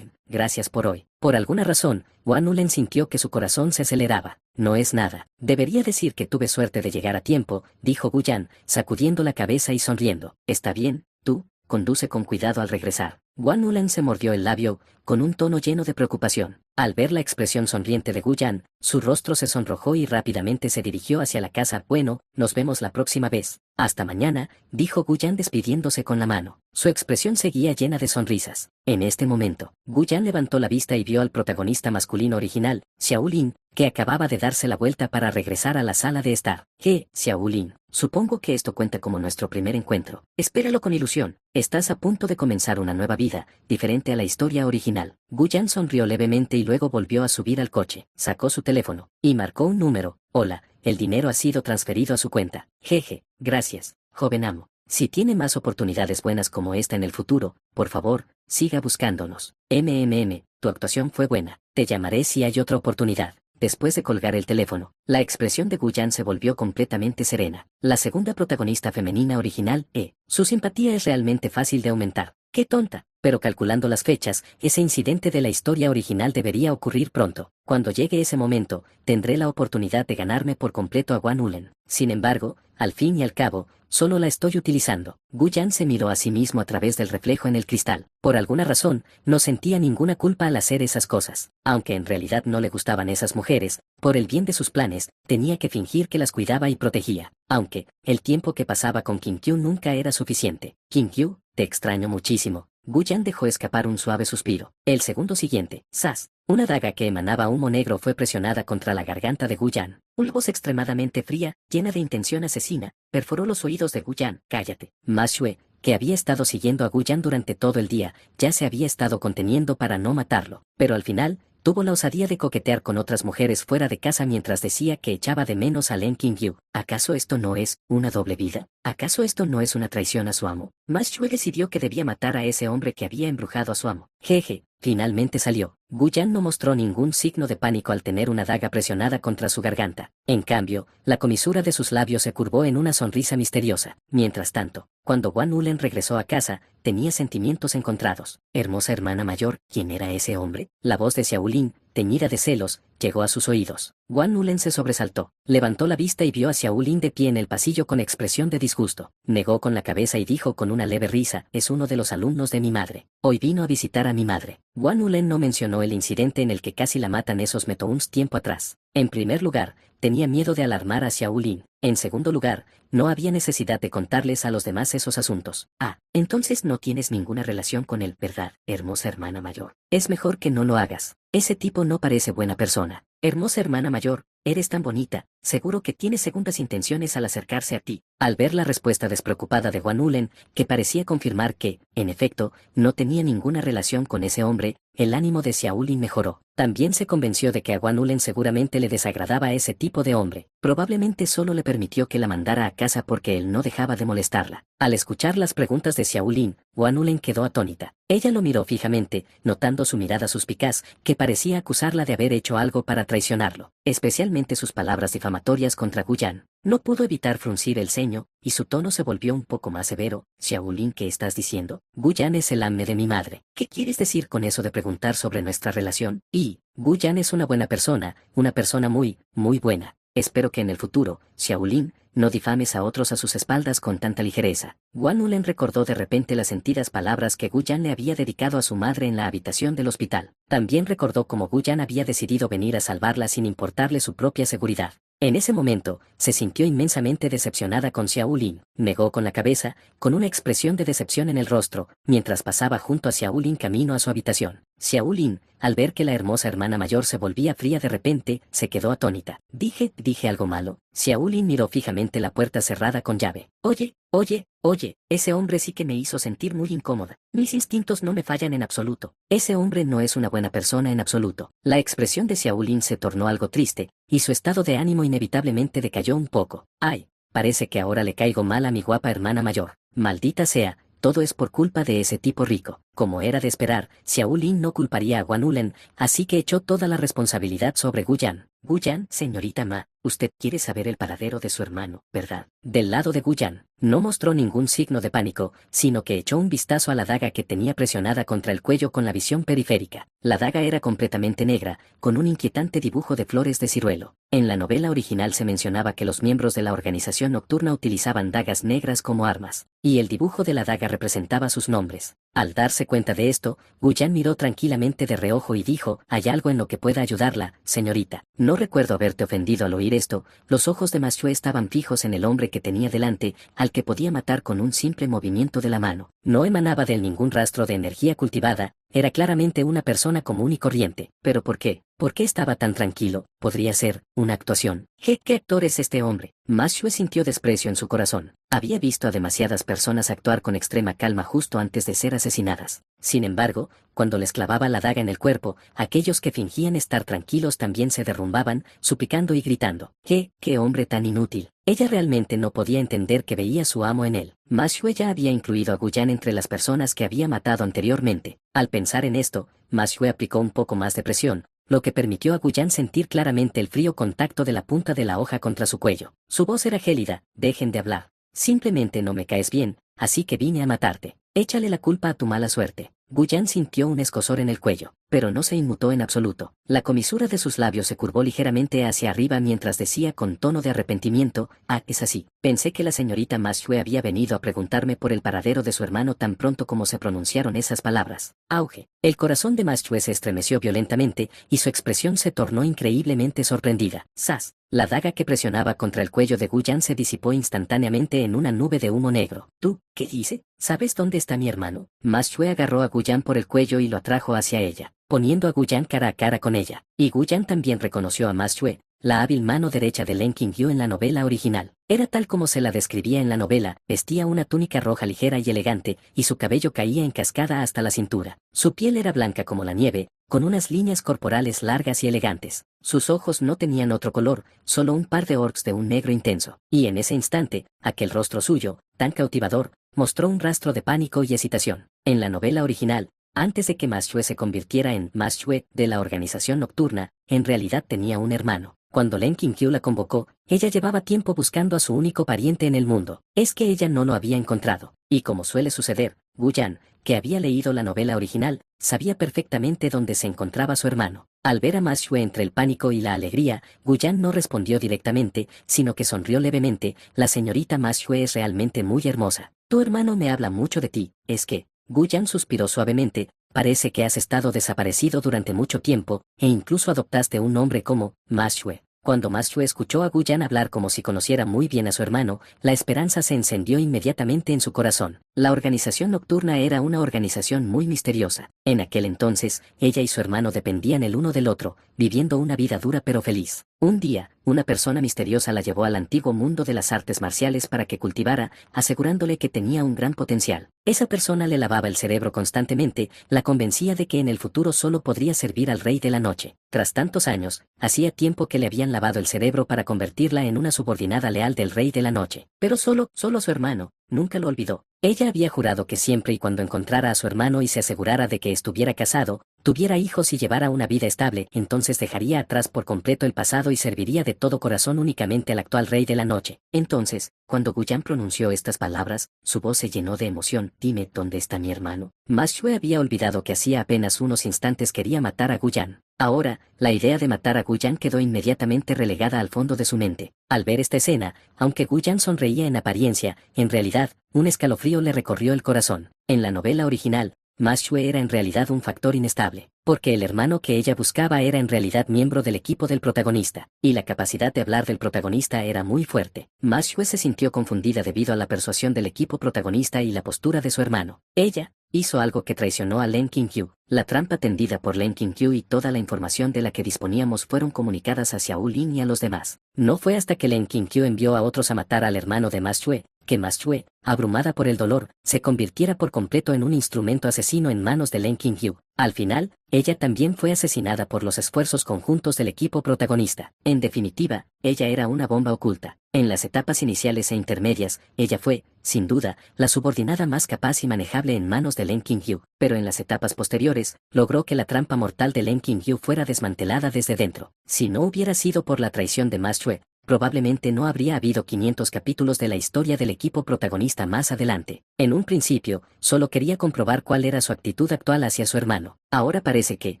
Speaker 1: gracias por hoy. Por alguna razón, Guan Ulen sintió que su corazón se aceleraba. No es nada. Debería decir que tuve suerte de llegar a tiempo, dijo Guyan, sacudiendo la cabeza y sonriendo. Está bien, tú, conduce con cuidado al regresar. Guan Ulen se mordió el labio, con un tono lleno de preocupación. Al ver la expresión sonriente de Guyan, su rostro se sonrojó y rápidamente se dirigió hacia la casa. Bueno, nos vemos la próxima vez. Hasta mañana, dijo Guyan despidiéndose con la mano. Su expresión seguía llena de sonrisas. En este momento, Guyan levantó la vista y vio al protagonista masculino original, Xiaolin, que acababa de darse la vuelta para regresar a la sala de estar. Xiaolin, supongo que esto cuenta como nuestro primer encuentro. Espéralo con ilusión. Estás a punto de comenzar una nueva vida, diferente a la historia original. Guyan sonrió levemente y luego volvió a subir al coche. Sacó su teléfono y marcó un número. Hola, el dinero ha sido transferido a su cuenta. Jeje, gracias, joven amo. Si tiene más oportunidades buenas como esta en el futuro, por favor, siga buscándonos. Tu actuación fue buena. Te llamaré si hay otra oportunidad. Después de colgar el teléfono, la expresión de Guyan se volvió completamente serena. La segunda protagonista femenina original, Su simpatía es realmente fácil de aumentar. ¡Qué tonta! Pero calculando las fechas, ese incidente de la historia original debería ocurrir pronto. Cuando llegue ese momento, tendré la oportunidad de ganarme por completo a Guan Ulen. Sin embargo, al fin y al cabo, solo la estoy utilizando. Guyan se miró a sí mismo a través del reflejo en el cristal. Por alguna razón, no sentía ninguna culpa al hacer esas cosas. Aunque en realidad no le gustaban esas mujeres, por el bien de sus planes, tenía que fingir que las cuidaba y protegía. Aunque, el tiempo que pasaba con Kim-Kyu nunca era suficiente. Kim-Kyu, te extraño muchísimo. Guyan dejó escapar un suave suspiro. El segundo siguiente, ¡zas! Una daga que emanaba humo negro fue presionada contra la garganta de Guyan. Una voz extremadamente fría, llena de intención asesina, perforó los oídos de Guyan. Cállate. Ma Xue, que había estado siguiendo a Guyan durante todo el día, ya se había estado conteniendo para no matarlo. Pero al final, tuvo la osadía de coquetear con otras mujeres fuera de casa mientras decía que echaba de menos a Len Kim-Kyu. ¿Acaso esto no es una doble vida? ¿Acaso esto no es una traición a su amo? Ma Xue decidió que debía matar a ese hombre que había embrujado a su amo. Jeje, finalmente salió. Gu Yan no mostró ningún signo de pánico al tener una daga presionada contra su garganta. En cambio, la comisura de sus labios se curvó en una sonrisa misteriosa. Mientras tanto, cuando Guan Ulen regresó a casa, tenía sentimientos encontrados. Hermosa hermana mayor, ¿quién era ese hombre? La voz de Xiaolin, teñida de celos, llegó a sus oídos. Guan Ulen se sobresaltó, levantó la vista y vio a Xiaolin de pie en el pasillo con expresión de disgusto. Negó con la cabeza y dijo con una leve risa, es uno de los alumnos de mi madre. Hoy vino a visitar a mi madre. Guan Ulen no mencionó el incidente en el que casi la matan esos Metouns tiempo atrás. En primer lugar, tenía miedo de alarmar a Xiaolin. En segundo lugar, no había necesidad de contarles a los demás esos asuntos. Ah, entonces no tienes ninguna relación con él, ¿verdad, hermosa hermana mayor? Es mejor que no lo hagas. Ese tipo no parece buena persona. Hermosa hermana mayor, eres tan bonita, seguro que tiene segundas intenciones al acercarse a ti. Al ver la respuesta despreocupada de Guan Ulen, que parecía confirmar que, en efecto, no tenía ninguna relación con ese hombre, el ánimo de Xiaolin mejoró. También se convenció de que a Guan Ulen seguramente le desagradaba ese tipo de hombre. Probablemente solo le permitió que la mandara a casa porque él no dejaba de molestarla. Al escuchar las preguntas de Xiaolin, Guan Ulen quedó atónita. Ella lo miró fijamente, notando su mirada suspicaz, que parecía acusarla de haber hecho algo para traicionarlo, especialmente sus palabras difamatorias contra Gu Yan. No pudo evitar fruncir el ceño, y su tono se volvió un poco más severo. Xiaolin, ¿qué estás diciendo? Gu Yan es el ame de mi madre. ¿Qué quieres decir con eso de preguntar sobre nuestra relación? Y, Gu Yan es una buena persona, una persona muy, muy buena. Espero que en el futuro, Xiaolin, no difames a otros a sus espaldas con tanta ligereza. Guan Ulen recordó de repente las sentidas palabras que Gu Yan le había dedicado a su madre en la habitación del hospital. También recordó cómo Gu Yan había decidido venir a salvarla sin importarle su propia seguridad. En ese momento, se sintió inmensamente decepcionada con Xiaolin. Negó con la cabeza, con una expresión de decepción en el rostro, mientras pasaba junto a Xiaolin camino a su habitación. Xiaolin, al ver que la hermosa hermana mayor se volvía fría de repente, se quedó atónita. ¿Dije algo malo? Xiaolin miró fijamente la puerta cerrada con llave. Oye, ese hombre sí que me hizo sentir muy incómoda. Mis instintos no me fallan en absoluto. Ese hombre no es una buena persona en absoluto. La expresión de Xiaolin se tornó algo triste, y su estado de ánimo inevitablemente decayó un poco. Ay, parece que ahora le caigo mal a mi guapa hermana mayor. Maldita sea, todo es por culpa de ese tipo rico. Como era de esperar, Xiaolin no culparía a Guan Ulen, así que echó toda la responsabilidad sobre Gu Yan. Gu Yan, señorita Ma, usted quiere saber el paradero de su hermano, ¿verdad? Del lado de Gu Yan, no mostró ningún signo de pánico, sino que echó un vistazo a la daga que tenía presionada contra el cuello con la visión periférica. La daga era completamente negra, con un inquietante dibujo de flores de ciruelo. En la novela original se mencionaba que los miembros de la organización nocturna utilizaban dagas negras como armas, y el dibujo de la daga representaba sus nombres. Al darse cuenta de esto, Gu Yan miró tranquilamente de reojo y dijo, ¿hay algo en lo que pueda ayudarla, señorita? No recuerdo haberte ofendido al oír esto. Los ojos de Ma Xue estaban fijos en el hombre que tenía delante, al que podía matar con un simple movimiento de la mano. No emanaba de él ningún rastro de energía cultivada, era claramente una persona común y corriente. ¿Pero por qué? ¿Por qué estaba tan tranquilo? Podría ser una actuación. ¿Qué actor es este hombre? Ma Xue sintió desprecio en su corazón. Había visto a demasiadas personas actuar con extrema calma justo antes de ser asesinadas. Sin embargo, cuando les clavaba la daga en el cuerpo, aquellos que fingían estar tranquilos también se derrumbaban, suplicando y gritando. ¡Qué hombre tan inútil! Ella realmente no podía entender que veía a su amo en él. Ma Xue ya había incluido a Gu Yan entre las personas que había matado anteriormente. Al pensar en esto, Ma Xue aplicó un poco más de presión, lo que permitió a Gu Yan sentir claramente el frío contacto de la punta de la hoja contra su cuello. Su voz era gélida. Dejen de hablar. Simplemente no me caes bien, así que vine a matarte. Échale la culpa a tu mala suerte. Gu Yan sintió un escozor en el cuello, pero no se inmutó en absoluto. La comisura de sus labios se curvó ligeramente hacia arriba mientras decía con tono de arrepentimiento, es así. Pensé que la señorita Ma Xue había venido a preguntarme por el paradero de su hermano tan pronto como se pronunciaron esas palabras. Auge. El corazón de Ma Xue se estremeció violentamente, y su expresión se tornó increíblemente sorprendida. ¡Zas! La daga que presionaba contra el cuello de Gu Yan se disipó instantáneamente en una nube de humo negro. ¿Tú, qué dice? ¿Sabes dónde está mi hermano? Ma Xue agarró a Gu Yan por el cuello y lo atrajo hacia ella, poniendo a Gu Yan cara a cara con ella. Y Gu Yan también reconoció a Ma Xue, la hábil mano derecha de Leng Qingyu en la novela original. Era tal como se la describía en la novela, vestía una túnica roja ligera y elegante, y su cabello caía en cascada hasta la cintura. Su piel era blanca como la nieve, con unas líneas corporales largas y elegantes. Sus ojos no tenían otro color, solo un par de orcs de un negro intenso. Y en ese instante, aquel rostro suyo, tan cautivador, mostró un rastro de pánico y hesitación. En la novela original, antes de que Ma Xue se convirtiera en Ma Xue de la organización nocturna, en realidad tenía un hermano. Cuando Len Qinkyu la convocó, ella llevaba tiempo buscando a su único pariente en el mundo. Es que ella no lo había encontrado. Y como suele suceder, Gu Yan, que había leído la novela original, sabía perfectamente dónde se encontraba su hermano. Al ver a Ma Xue entre el pánico y la alegría, Gu Yan no respondió directamente, sino que sonrió levemente. La señorita Ma Xue es realmente muy hermosa. Tu hermano me habla mucho de ti, ¿es que? Gu Yan suspiró suavemente. Parece que has estado desaparecido durante mucho tiempo, e incluso adoptaste un nombre como Ma Xue. Cuando Ma Xue escuchó a Gu Yan hablar como si conociera muy bien a su hermano, la esperanza se encendió inmediatamente en su corazón. La organización nocturna era una organización muy misteriosa. En aquel entonces, ella y su hermano dependían el uno del otro, viviendo una vida dura pero feliz. Un día, una persona misteriosa la llevó al antiguo mundo de las artes marciales para que cultivara, asegurándole que tenía un gran potencial. Esa persona le lavaba el cerebro constantemente, la convencía de que en el futuro solo podría servir al rey de la noche. Tras tantos años, hacía tiempo que le habían lavado el cerebro para convertirla en una subordinada leal del rey de la noche. Pero solo su hermano, nunca lo olvidó. Ella había jurado que siempre y cuando encontrara a su hermano y se asegurara de que estuviera casado, tuviera hijos y llevara una vida estable, entonces dejaría atrás por completo el pasado y serviría de todo corazón únicamente al actual rey de la noche. Entonces, cuando Gu Yan pronunció estas palabras, su voz se llenó de emoción. Dime, ¿dónde está mi hermano? Ma Xue había olvidado que hacía apenas unos instantes quería matar a Gu Yan. Ahora, la idea de matar a Gu Yan quedó inmediatamente relegada al fondo de su mente. Al ver esta escena, aunque Gu Yan sonreía en apariencia, en realidad, un escalofrío le recorrió el corazón. En la novela original, Ma Xue era en realidad un factor inestable, porque el hermano que ella buscaba era en realidad miembro del equipo del protagonista, y la capacidad de hablar del protagonista era muy fuerte. Ma Xue se sintió confundida debido a la persuasión del equipo protagonista y la postura de su hermano. Ella hizo algo que traicionó a Len Qinkyu. La trampa tendida por Len Qinkyu y toda la información de la que disponíamos fueron comunicadas hacia Wu Lin y a los demás. No fue hasta que Len Qinkyu envió a otros a matar al hermano de Ma Xue, que Ma Xue, abrumada por el dolor, se convirtiera por completo en un instrumento asesino en manos de Len Qinkyu. Al final, ella también fue asesinada por los esfuerzos conjuntos del equipo protagonista. En definitiva, ella era una bomba oculta. En las etapas iniciales e intermedias, ella fue, sin duda, la subordinada más capaz y manejable en manos de Len Qinkyu, pero en las etapas posteriores, logró que la trampa mortal de Len Qinkyu fuera desmantelada desde dentro. Si no hubiera sido por la traición de Ma Xue, probablemente no habría habido 500 capítulos de la historia del equipo protagonista más adelante. En un principio, solo quería comprobar cuál era su actitud actual hacia su hermano. Ahora parece que,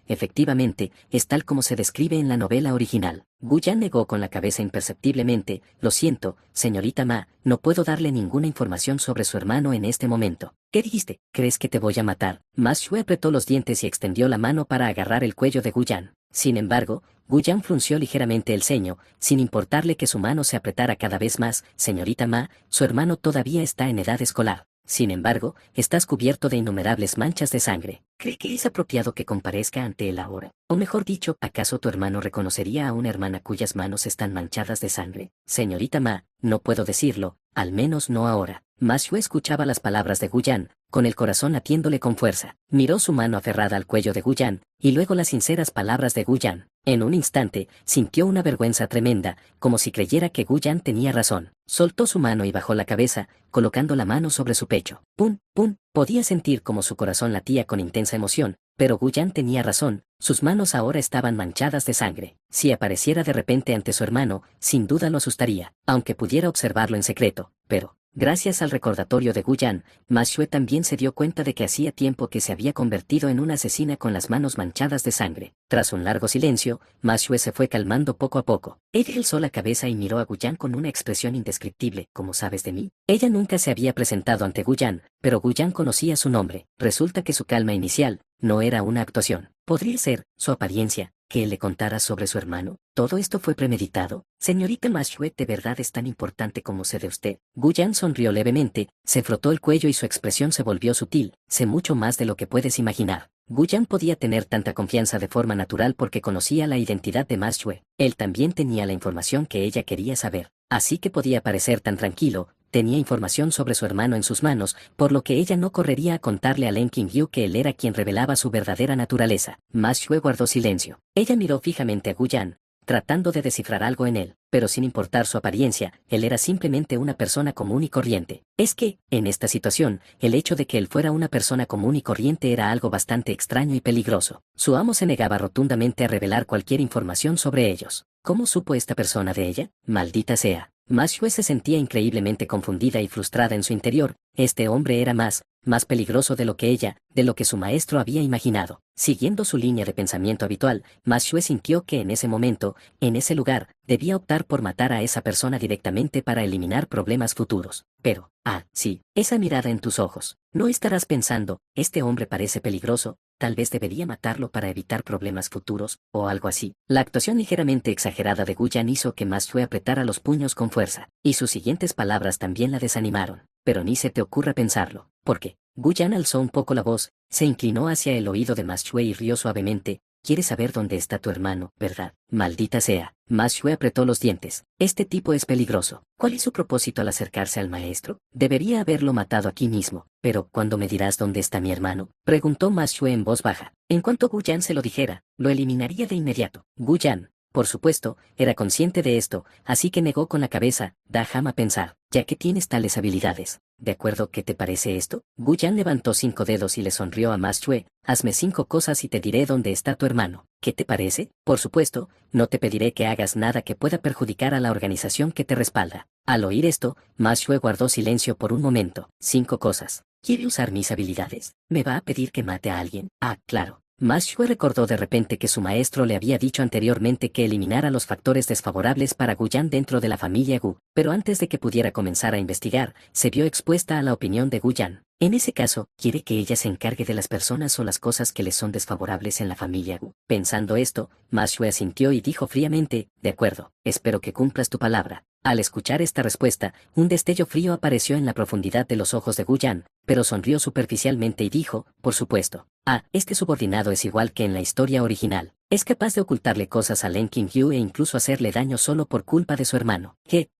Speaker 1: efectivamente, es tal como se describe en la novela original. Gu Yan negó con la cabeza imperceptiblemente. Lo siento, señorita Ma, no puedo darle ninguna información sobre su hermano en este momento. ¿Qué dijiste? ¿Crees que te voy a matar? Ma Xue apretó los dientes y extendió la mano para agarrar el cuello de Gu Yan. Sin embargo, Gu Yan frunció ligeramente el ceño, sin importarle que su mano se apretara cada vez más. Señorita Ma, su hermano todavía está en edad escolar. Sin embargo, estás cubierto de innumerables manchas de sangre. ¿Cree que es apropiado que comparezca ante él ahora? O mejor dicho, ¿acaso tu hermano reconocería a una hermana cuyas manos están manchadas de sangre? Señorita Ma, no puedo decirlo, al menos no ahora. Ma Xue escuchaba las palabras de Gu Yan, con el corazón latiéndole con fuerza. Miró su mano aferrada al cuello de Gu Yan, y luego las sinceras palabras de Gu Yan. En un instante, sintió una vergüenza tremenda, como si creyera que Gu Yan tenía razón. Soltó su mano y bajó la cabeza, colocando la mano sobre su pecho. ¡Pum! ¡Pum! Podía sentir como su corazón latía con intensa emoción, pero Gu Yan tenía razón, sus manos ahora estaban manchadas de sangre. Si apareciera de repente ante su hermano, sin duda lo asustaría, aunque pudiera observarlo en secreto, pero... Gracias al recordatorio de Gu Yan, Ma Xue también se dio cuenta de que hacía tiempo que se había convertido en una asesina con las manos manchadas de sangre. Tras un largo silencio, Ma Xue se fue calmando poco a poco. Ella alzó la cabeza y miró a Gu Yan con una expresión indescriptible. ¿Cómo sabes de mí? Ella nunca se había presentado ante Gu Yan, pero Gu Yan conocía su nombre. Resulta que su calma inicial no era una actuación. Podría ser su apariencia, que él le contara sobre su hermano. ¿Todo esto fue premeditado? Señorita Ma Xue, ¿de verdad es tan importante como sé de usted? Gu Yan sonrió levemente, se frotó el cuello y su expresión se volvió sutil. Sé mucho más de lo que puedes imaginar. Gu Yan podía tener tanta confianza de forma natural porque conocía la identidad de Ma Xue. Él también tenía la información que ella quería saber. Así que podía parecer tan tranquilo. Tenía información sobre su hermano en sus manos, por lo que ella no correría a contarle a Len Qinkyu que él era quien revelaba su verdadera naturaleza. Ma Xue guardó silencio. Ella miró fijamente a Gu Yan, tratando de descifrar algo en él, pero sin importar su apariencia, él era simplemente una persona común y corriente. Es que, en esta situación, el hecho de que él fuera una persona común y corriente era algo bastante extraño y peligroso. Su amo se negaba rotundamente a revelar cualquier información sobre ellos. ¿Cómo supo esta persona de ella? Maldita sea. Ma Xue se sentía increíblemente confundida y frustrada en su interior. Este hombre era más peligroso de lo que ella, de lo que su maestro había imaginado. Siguiendo su línea de pensamiento habitual, Ma Xue sintió que en ese momento, en ese lugar, debía optar por matar a esa persona directamente para eliminar problemas futuros. Pero, sí, esa mirada en tus ojos. ¿No estarás pensando, este hombre parece peligroso? Tal vez debería matarlo para evitar problemas futuros, o algo así? La actuación ligeramente exagerada de Gu Yan hizo que Ma Xue apretara los puños con fuerza, y sus siguientes palabras también la desanimaron. Pero ni se te ocurra pensarlo, porque Gu Yan alzó un poco la voz, se inclinó hacia el oído de Ma Xue y rió suavemente. ¿Quieres saber dónde está tu hermano, verdad? Maldita sea. Ma Xue apretó los dientes. Este tipo es peligroso. ¿Cuál es su propósito al acercarse al maestro? Debería haberlo matado aquí mismo. Pero, ¿cuándo me dirás dónde está mi hermano? Preguntó Ma Xue en voz baja. En cuanto Gu Yan se lo dijera, lo eliminaría de inmediato. Gu Yan, por supuesto, era consciente de esto, así que negó con la cabeza. Déjame pensar, ya que tienes tales habilidades. ¿De acuerdo? ¿Qué te parece esto? Gu Yan levantó 5 dedos y le sonrió a Ma Xue. Hazme 5 cosas y te diré dónde está tu hermano. ¿Qué te parece? Por supuesto, no te pediré que hagas nada que pueda perjudicar a la organización que te respalda. Al oír esto, Ma Xue guardó silencio por un momento. 5 cosas. ¿Quiere usar mis habilidades? ¿Me va a pedir que mate a alguien? Claro. Ma Xue recordó de repente que su maestro le había dicho anteriormente que eliminara los factores desfavorables para Gu Yan dentro de la familia Gu, pero antes de que pudiera comenzar a investigar, se vio expuesta a la opinión de Gu Yan. En ese caso, ¿quiere que ella se encargue de las personas o las cosas que le son desfavorables en la familia Gu? Pensando esto, Ma Xue asintió y dijo fríamente, de acuerdo, espero que cumplas tu palabra. Al escuchar esta respuesta, un destello frío apareció en la profundidad de los ojos de Gu Yan, pero sonrió superficialmente y dijo, por supuesto. Este subordinado es igual que en la historia original. Es capaz de ocultarle cosas a Len Qingyu e incluso hacerle daño solo por culpa de su hermano.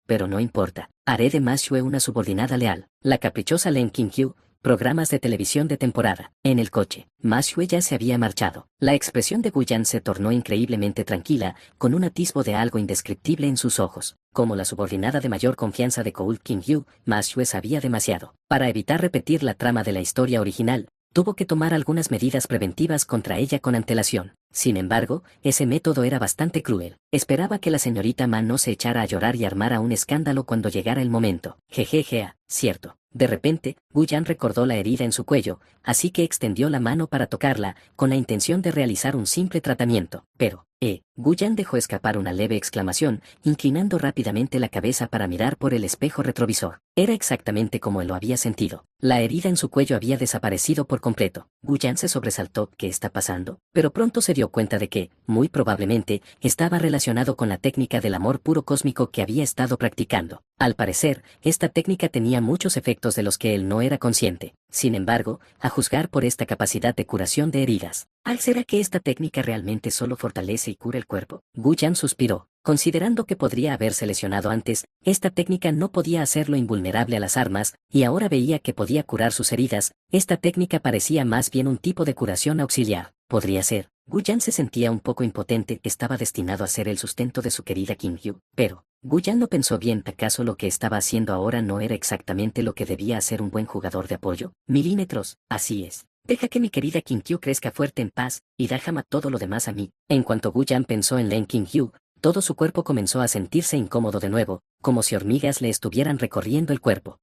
Speaker 1: Pero no importa. Haré de Ma Xue una subordinada leal. La caprichosa Len Qingyu. Programas de televisión de temporada. En el coche, Ma Xue ya se había marchado. La expresión de Gu Yan se tornó increíblemente tranquila, con un atisbo de algo indescriptible en sus ojos. Como la subordinada de mayor confianza de Koul Qingyu, Ma Xue sabía demasiado. Para evitar repetir la trama de la historia original, tuvo que tomar algunas medidas preventivas contra ella con antelación. Sin embargo, ese método era bastante cruel. Esperaba que la señorita Ma no se echara a llorar y armara un escándalo cuando llegara el momento. Jejeje, cierto. De repente, Gu Yan recordó la herida en su cuello, así que extendió la mano para tocarla, con la intención de realizar un simple tratamiento. Pero, Gu Yan dejó escapar una leve exclamación, inclinando rápidamente la cabeza para mirar por el espejo retrovisor. Era exactamente como él lo había sentido. La herida en su cuello había desaparecido por completo. Gu Yan se sobresaltó. ¿Qué está pasando? Pero pronto se dio cuenta de que, muy probablemente, estaba relacionado con la técnica del amor puro cósmico que había estado practicando. Al parecer, esta técnica tenía muchos efectos de los que él no era consciente. Sin embargo, a juzgar por esta capacidad de curación de heridas, ¿será que esta técnica realmente solo fortalece y cura el cuerpo? Gu Yan suspiró. Considerando que podría haberse lesionado antes, esta técnica no podía hacerlo invulnerable a las armas, y ahora veía que podía curar sus heridas. Esta técnica parecía más bien un tipo de curación auxiliar. Podría ser. Gu Yan se sentía un poco impotente. Estaba destinado a ser el sustento de su querida Qingyu, pero Gu Yan no pensó bien. ¿Acaso lo que estaba haciendo ahora no era exactamente lo que debía hacer un buen jugador de apoyo? Milímetros, así es. Deja que mi querida Qingyu crezca fuerte en paz, y déjame todo lo demás a mí. En cuanto Gu Yan pensó en Len Qingyu, todo su cuerpo comenzó a sentirse incómodo de nuevo, como si hormigas le estuvieran recorriendo el cuerpo.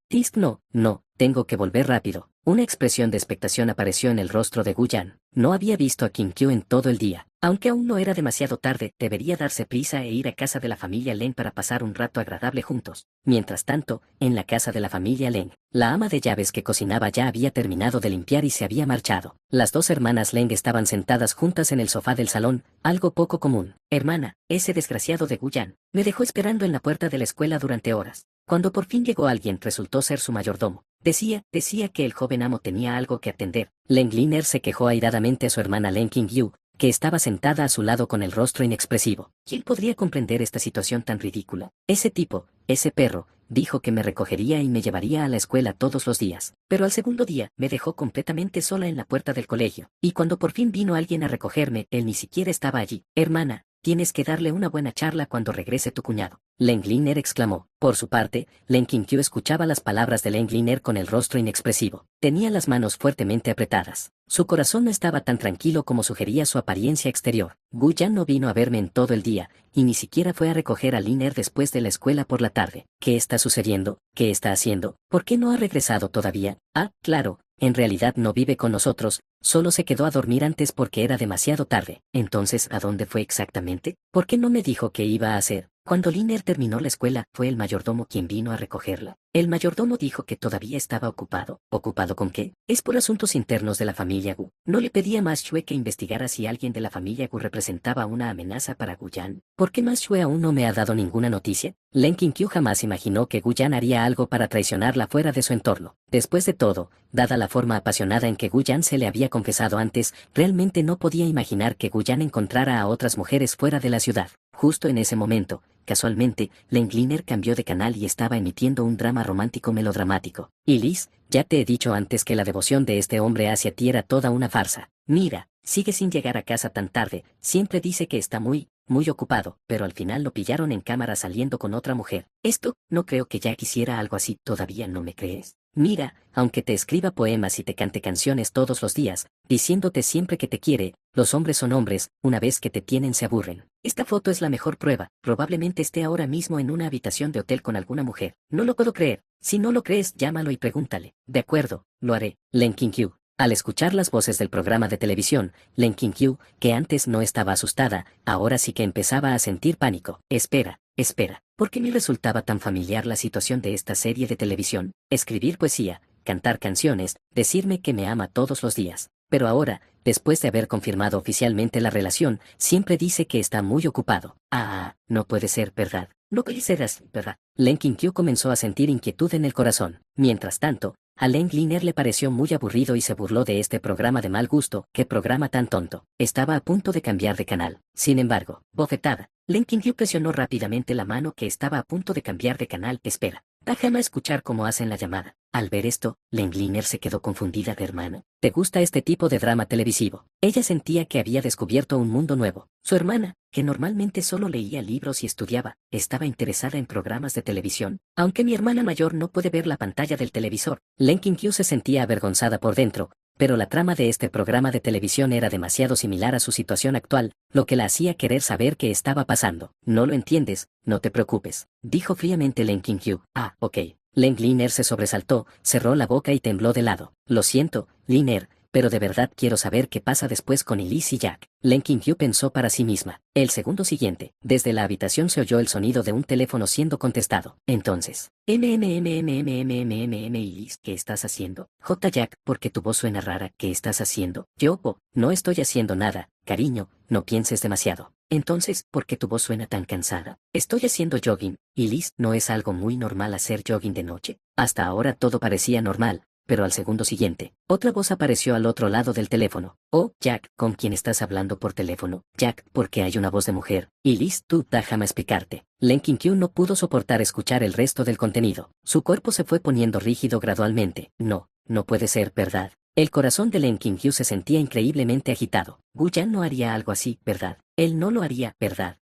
Speaker 1: No, tengo que volver rápido. Una expresión de expectación apareció en el rostro de Gu Yan. No había visto a Qingyu en todo el día. Aunque aún no era demasiado tarde, debería darse prisa e ir a casa de la familia Len para pasar un rato agradable juntos. Mientras tanto, en la casa de la familia Len, la ama de llaves que cocinaba ya había terminado de limpiar y se había marchado. Las dos hermanas Len estaban sentadas juntas en el sofá del salón, algo poco común. Hermana, ese desgraciado de Gu Yan me dejó esperando en la puerta de la escuela durante horas. Cuando por fin llegó alguien, resultó ser su mayordomo. Decía que el joven amo tenía algo que atender. Len Gliner se quejó airadamente a su hermana Len Qingyu, que estaba sentada a su lado con el rostro inexpresivo. ¿Quién podría comprender esta situación tan ridícula? Ese tipo, ese perro, dijo que me recogería y me llevaría a la escuela todos los días. Pero al segundo día, me dejó completamente sola en la puerta del colegio. Y cuando por fin vino alguien a recogerme, él ni siquiera estaba allí. Hermana, tienes que darle una buena charla cuando regrese tu cuñado. Lengliner exclamó. Por su parte, Len Qinkyu escuchaba las palabras de Lengliner con el rostro inexpresivo. Tenía las manos fuertemente apretadas. Su corazón no estaba tan tranquilo como sugería su apariencia exterior. Gu Yan no vino a verme en todo el día, y ni siquiera fue a recoger a Liner después de la escuela por la tarde. ¿Qué está sucediendo? ¿Qué está haciendo? ¿Por qué no ha regresado todavía? Ah, claro, en realidad no vive con nosotros, solo se quedó a dormir antes porque era demasiado tarde. Entonces, ¿a dónde fue exactamente? ¿Por qué no me dijo qué iba a hacer? Cuando Liner terminó la escuela, fue el mayordomo quien vino a recogerla. El mayordomo dijo que todavía estaba ocupado. ¿Ocupado con qué? Es por asuntos internos de la familia Gu. No le pedí a Ma Xue que investigara si alguien de la familia Gu representaba una amenaza para Gu Yan. ¿Por qué Ma Xue aún no me ha dado ninguna noticia? Len Qinkyu jamás imaginó que Gu Yan haría algo para traicionarla fuera de su entorno. Después de todo, dada la forma apasionada en que Gu Yan se le había confesado antes, realmente no podía imaginar que Gu Yan encontrara a otras mujeres fuera de la ciudad. Justo en ese momento, casualmente, Lengliner cambió de canal y estaba emitiendo un drama romántico melodramático. Y Liz, ya te he dicho antes que la devoción de este hombre hacia ti era toda una farsa. Mira, sigue sin llegar a casa tan tarde, siempre dice que está muy ocupado, pero al final lo pillaron en cámara saliendo con otra mujer. Esto, no creo que ya quisiera algo así, ¿todavía no me crees? Mira, aunque te escriba poemas y te cante canciones todos los días, diciéndote siempre que te quiere, los hombres son hombres, una vez que te tienen se aburren. Esta foto es la mejor prueba, probablemente esté ahora mismo en una habitación de hotel con alguna mujer. No lo puedo creer. Si no lo crees, llámalo y pregúntale. De acuerdo, lo haré. Len Qinkyu. Al escuchar las voces del programa de televisión, Len Qinkyu, que antes no estaba asustada, ahora sí que empezaba a sentir pánico. Espera. ¿Por qué me resultaba tan familiar la situación de esta serie de televisión? Escribir poesía, cantar canciones, decirme que me ama todos los días. Pero ahora, después de haber confirmado oficialmente la relación, siempre dice que está muy ocupado. No puede ser verdad. No puede ser así, ¿verdad? Len Qinkyu comenzó a sentir inquietud en el corazón. Mientras tanto, a Lengliner le pareció muy aburrido y se burló de este programa de mal gusto. ¿Qué programa tan tonto? Estaba a punto de cambiar de canal. Sin embargo, bofetada. Len Qinkyu presionó rápidamente la mano que estaba a punto de cambiar de canal. Espera. Déjame escuchar cómo hacen la llamada. Al ver esto, Lengliner se quedó confundida de hermana. ¿Te gusta este tipo de drama televisivo? Ella sentía que había descubierto un mundo nuevo. Su hermana, que normalmente solo leía libros y estudiaba, estaba interesada en programas de televisión. Aunque mi hermana mayor no puede ver la pantalla del televisor, Len Qinkyu se sentía avergonzada por dentro, pero la trama de este programa de televisión era demasiado similar a su situación actual, lo que la hacía querer saber qué estaba pasando. No lo entiendes, no te preocupes, dijo fríamente Len Qinkyu. Ok. Lengliner se sobresaltó, cerró la boca y tembló de lado. Lo siento, Liner, pero de verdad quiero saber qué pasa después con Elise y Jack. Len Qinkyu pensó para sí misma. El segundo siguiente, desde la habitación se oyó el sonido de un teléfono siendo contestado. Entonces, Elise, ¿qué estás haciendo? Jack, porque tu voz suena rara, ¿qué estás haciendo? Yo, no estoy haciendo nada, cariño, no pienses demasiado. Entonces, ¿por qué tu voz suena tan cansada? Estoy haciendo jogging. Elise, ¿no es algo muy normal hacer jogging de noche? Hasta ahora todo parecía normal. Pero al segundo siguiente, otra voz apareció al otro lado del teléfono. Oh, Jack, ¿con quién estás hablando por teléfono? Jack, ¿por qué hay una voz de mujer? Y Liz, tú, déjame explicarte. Len Qinkyu no pudo soportar escuchar el resto del contenido. Su cuerpo se fue poniendo rígido gradualmente. No puede ser verdad. El corazón de Len Qinkyu se sentía increíblemente agitado. Gu Yan no haría algo así, ¿verdad? Él no lo haría, ¿verdad?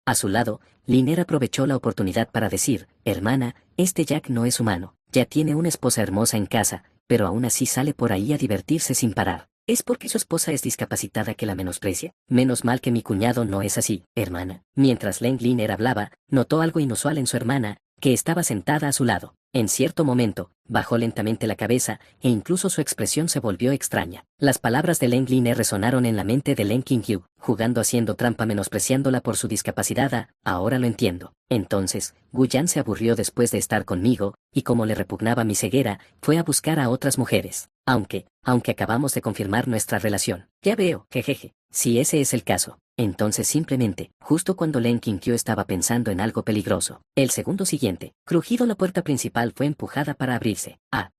Speaker 1: A su lado, Liner aprovechó la oportunidad para decir, hermana, este Jack no es humano. Ya tiene una esposa hermosa en casa, pero aún así sale por ahí a divertirse sin parar. ¿Es porque su esposa es discapacitada que la menosprecia? Menos mal que mi cuñado no es así, hermana. Mientras Lengliner hablaba, notó algo inusual en su hermana, que estaba sentada a su lado. En cierto momento, bajó lentamente la cabeza, e incluso su expresión se volvió extraña. Las palabras de Lengliner resonaron en la mente de Len Qinkyu, jugando haciendo trampa menospreciándola por su discapacidad. Ahora lo entiendo. Entonces, Gu Yan se aburrió después de estar conmigo, y como le repugnaba mi ceguera, fue a buscar a otras mujeres. Aunque acabamos de confirmar nuestra relación. Ya veo, jejeje. Si ese es el caso, entonces simplemente, justo cuando Len Qinkyu estaba pensando en algo peligroso, el segundo siguiente, crujido la puerta principal fue empujada para abrirse.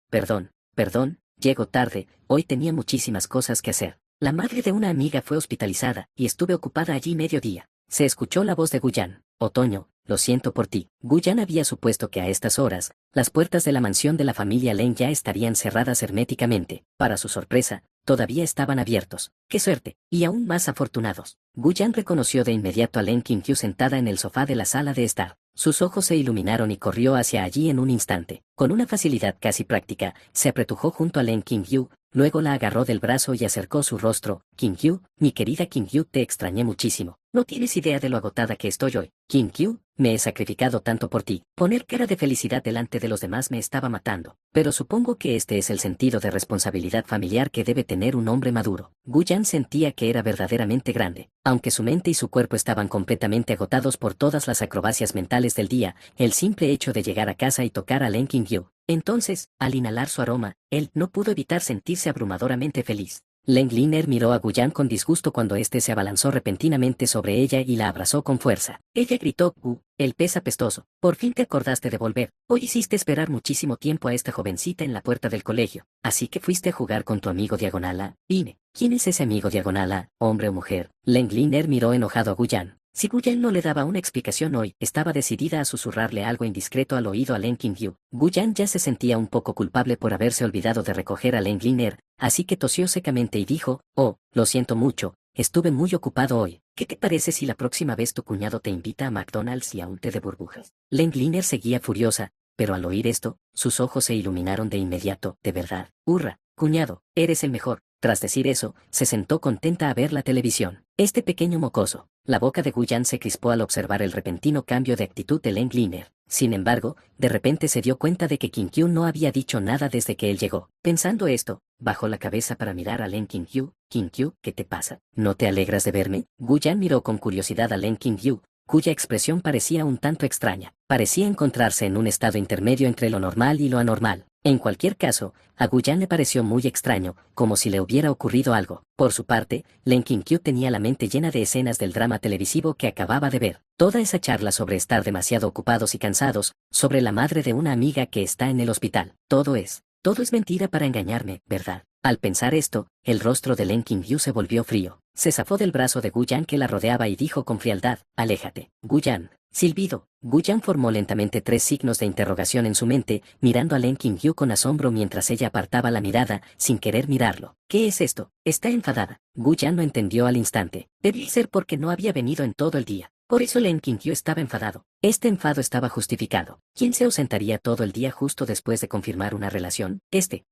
Speaker 1: Perdón, llego tarde, hoy tenía muchísimas cosas que hacer. La madre de una amiga fue hospitalizada, y estuve ocupada allí medio día. Se escuchó la voz de Gu Yan. Otoño, lo siento por ti. Gu Yan había supuesto que a estas horas, las puertas de la mansión de la familia Len ya estarían cerradas herméticamente. Para su sorpresa, todavía estaban abiertos. ¡Qué suerte! Y aún más afortunados. Gu-yan reconoció de inmediato a Len King-kyu sentada en el sofá de la sala de estar. Sus ojos se iluminaron y corrió hacia allí en un instante. Con una facilidad casi práctica, se apretujó junto a Len King-kyu, luego la agarró del brazo y acercó su rostro. King-kyu, mi querida King-kyu, te extrañé muchísimo. No tienes idea de lo agotada que estoy hoy. King-kyu, me he sacrificado tanto por ti. Poner cara de felicidad delante de los demás me estaba matando. Pero supongo que este es el sentido de responsabilidad familiar que debe tener un hombre maduro. Gu-yan sentía que era verdaderamente grande. Aunque su mente y su cuerpo estaban completamente agotados por todas las acrobacias mentales del día, el simple hecho de llegar a casa y tocar a Len King-kyu. Entonces, al inhalar su aroma, él no pudo evitar sentirse abrumadoramente feliz. Len Liner miró a Gu-yan con disgusto cuando éste se abalanzó repentinamente sobre ella y la abrazó con fuerza. Ella gritó, el pez apestoso, por fin te acordaste de volver. Hoy hiciste esperar muchísimo tiempo a esta jovencita en la puerta del colegio. Así que fuiste a jugar con tu amigo Diagonala. Dime, ¿quién es ese amigo Diagonala, hombre o mujer? Len Liner miró enojado a Gu-yan. Si Gu-yan no le daba una explicación hoy, estaba decidida a susurrarle algo indiscreto al oído a Len King-kyu. Gu-yan ya se sentía un poco culpable por haberse olvidado de recoger a Len Liner, así que tosió secamente y dijo, oh, lo siento mucho, estuve muy ocupado hoy. ¿Qué te parece si la próxima vez tu cuñado te invita a McDonald's y a un té de burbujas? Len Liner seguía furiosa, pero al oír esto, sus ojos se iluminaron de inmediato. De verdad, hurra, cuñado, eres el mejor. Tras decir eso, se sentó contenta a ver la televisión. Este pequeño mocoso. La boca de Gu-yan se crispó al observar el repentino cambio de actitud de Len Liner. Sin embargo, de repente se dio cuenta de que King-kyu no había dicho nada desde que él llegó. Pensando esto, bajó la cabeza para mirar a Len King-kyu. King-kyu, ¿qué te pasa? ¿No te alegras de verme? Gu-yan miró con curiosidad a Len King-kyu, cuya expresión parecía un tanto extraña. Parecía encontrarse en un estado intermedio entre lo normal y lo anormal. En cualquier caso, a Gu-yan le pareció muy extraño, como si le hubiera ocurrido algo. Por su parte, Len King-kyu tenía la mente llena de escenas del drama televisivo que acababa de ver. Toda esa charla sobre estar demasiado ocupados y cansados, sobre la madre de una amiga que está en el hospital. Todo es mentira para engañarme, ¿verdad? Al pensar esto, el rostro de Len King-kyu se volvió frío. Se zafó del brazo de Gu-yan que la rodeaba y dijo con frialdad, aléjate. Gu-yan. Silbido. Gu-yan formó lentamente 3 signos de interrogación en su mente, mirando a Len King-kyu con asombro mientras ella apartaba la mirada, sin querer mirarlo. ¿Qué es esto? Está enfadada. Gu-yan no entendió al instante. Debía ser porque no había venido en todo el día. Por eso Len King-kyu estaba enfadado. Este enfado estaba justificado. ¿Quién se ausentaría todo el día justo después de confirmar una relación?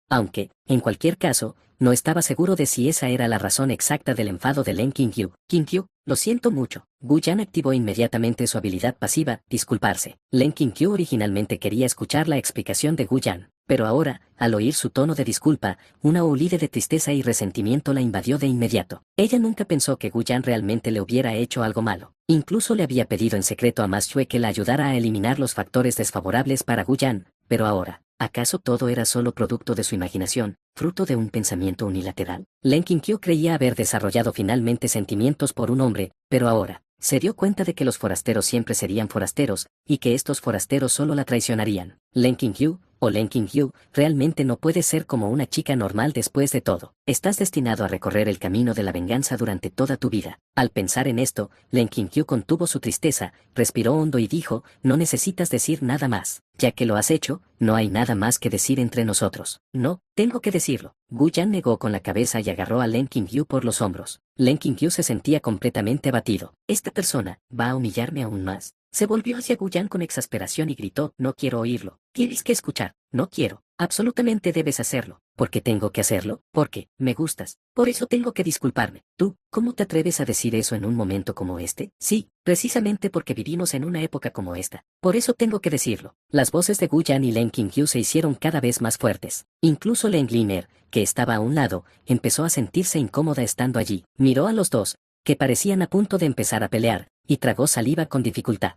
Speaker 1: Aunque, en cualquier caso, no estaba seguro de si esa era la razón exacta del enfado de Len King-kyu. King-kyu, lo siento mucho. Gu-yan activó inmediatamente su habilidad pasiva, disculparse. Len King-kyu originalmente quería escuchar la explicación de Gu-yan, pero ahora, al oír su tono de disculpa, una oleada de tristeza y resentimiento la invadió de inmediato. Ella nunca pensó que Gu-yan realmente le hubiera hecho algo malo. Incluso le había pedido en secreto a Ma Xue que la ayudara a eliminar los factores desfavorables para Gu-yan, pero ahora, ¿acaso todo era solo producto de su imaginación, fruto de un pensamiento unilateral? Len King-kyu creía haber desarrollado finalmente sentimientos por un hombre, pero ahora, se dio cuenta de que los forasteros siempre serían forasteros, y que estos forasteros solo la traicionarían. Len King-kyu, Len King-kyu, realmente no puedes ser como una chica normal después de todo. Estás destinado a recorrer el camino de la venganza durante toda tu vida. Al pensar en esto, Len King-kyu contuvo su tristeza, respiró hondo y dijo, no necesitas decir nada más. Ya que lo has hecho, no hay nada más que decir entre nosotros. No, tengo que decirlo. Gu-yan negó con la cabeza y agarró a Len King-kyu por los hombros. Len King-kyu se sentía completamente abatido. Esta persona va a humillarme aún más. Se volvió hacia Gu-yan con exasperación y gritó, no quiero oírlo. Tienes que escuchar. No quiero. Absolutamente debes hacerlo. ¿Por qué tengo que hacerlo? Porque me gustas. Por eso tengo que disculparme. ¿Tú, cómo te atreves a decir eso en un momento como este? Sí, precisamente porque vivimos en una época como esta. Por eso tengo que decirlo. Las voces de Gu-yan y Len King-kyu se hicieron cada vez más fuertes. Incluso Len Liner, que estaba a un lado, empezó a sentirse incómoda estando allí. Miró a los dos, que parecían a punto de empezar a pelear, y tragó saliva con dificultad.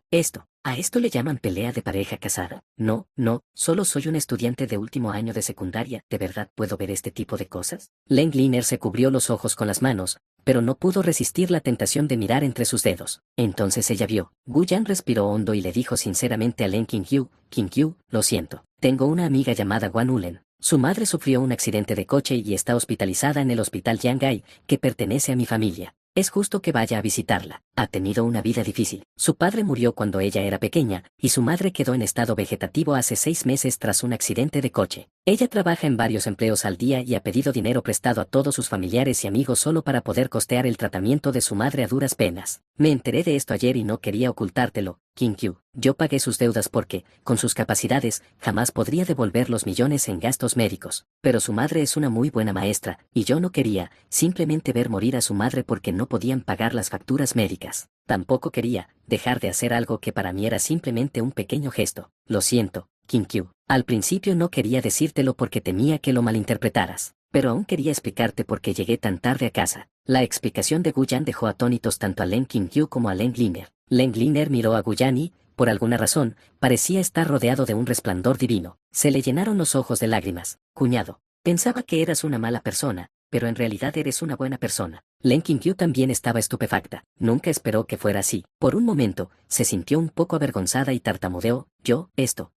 Speaker 1: ¿A esto le llaman pelea de pareja casada? No, solo soy un estudiante de último año de secundaria. ¿De verdad puedo ver este tipo de cosas? Len Liner se cubrió los ojos con las manos, pero no pudo resistir la tentación de mirar entre sus dedos. Entonces ella vio. Gu-yan respiró hondo y le dijo sinceramente a Len King-kyu, King-kyu, lo siento. Tengo una amiga llamada Wan Ulen. Su madre sufrió un accidente de coche y está hospitalizada en el hospital Yangai, que pertenece a mi familia. es justo que vaya a visitarla. Ha tenido una vida difícil. Su padre murió cuando ella era pequeña, y su madre quedó en estado vegetativo hace 6 meses tras un accidente de coche. Ella trabaja en varios empleos al día y ha pedido dinero prestado a todos sus familiares y amigos solo para poder costear el tratamiento de su madre a duras penas. Me enteré de esto ayer y no quería ocultártelo, Kim-kyu. Yo pagué sus deudas porque, con sus capacidades, jamás podría devolver los millones en gastos médicos. Pero su madre es una muy buena maestra, y yo no quería, simplemente ver morir a su madre porque no podían pagar las facturas médicas. Tampoco quería, dejar de hacer algo que para mí era simplemente un pequeño gesto. Lo siento, Kim-kyu. Al principio no quería decírtelo porque temía que lo malinterpretaras. Pero aún quería explicarte por qué llegué tan tarde a casa. La explicación de Gu-yan dejó atónitos tanto a Len Kim-kyu como a Len Liner. Len Liner miró a Gu-yan y, por alguna razón, parecía estar rodeado de un resplandor divino. Se le llenaron los ojos de lágrimas. Cuñado, pensaba que eras una mala persona, pero en realidad eres una buena persona. Len Kim-kyu también estaba estupefacta. Nunca esperó que fuera así. Por un momento, se sintió un poco avergonzada y tartamudeó,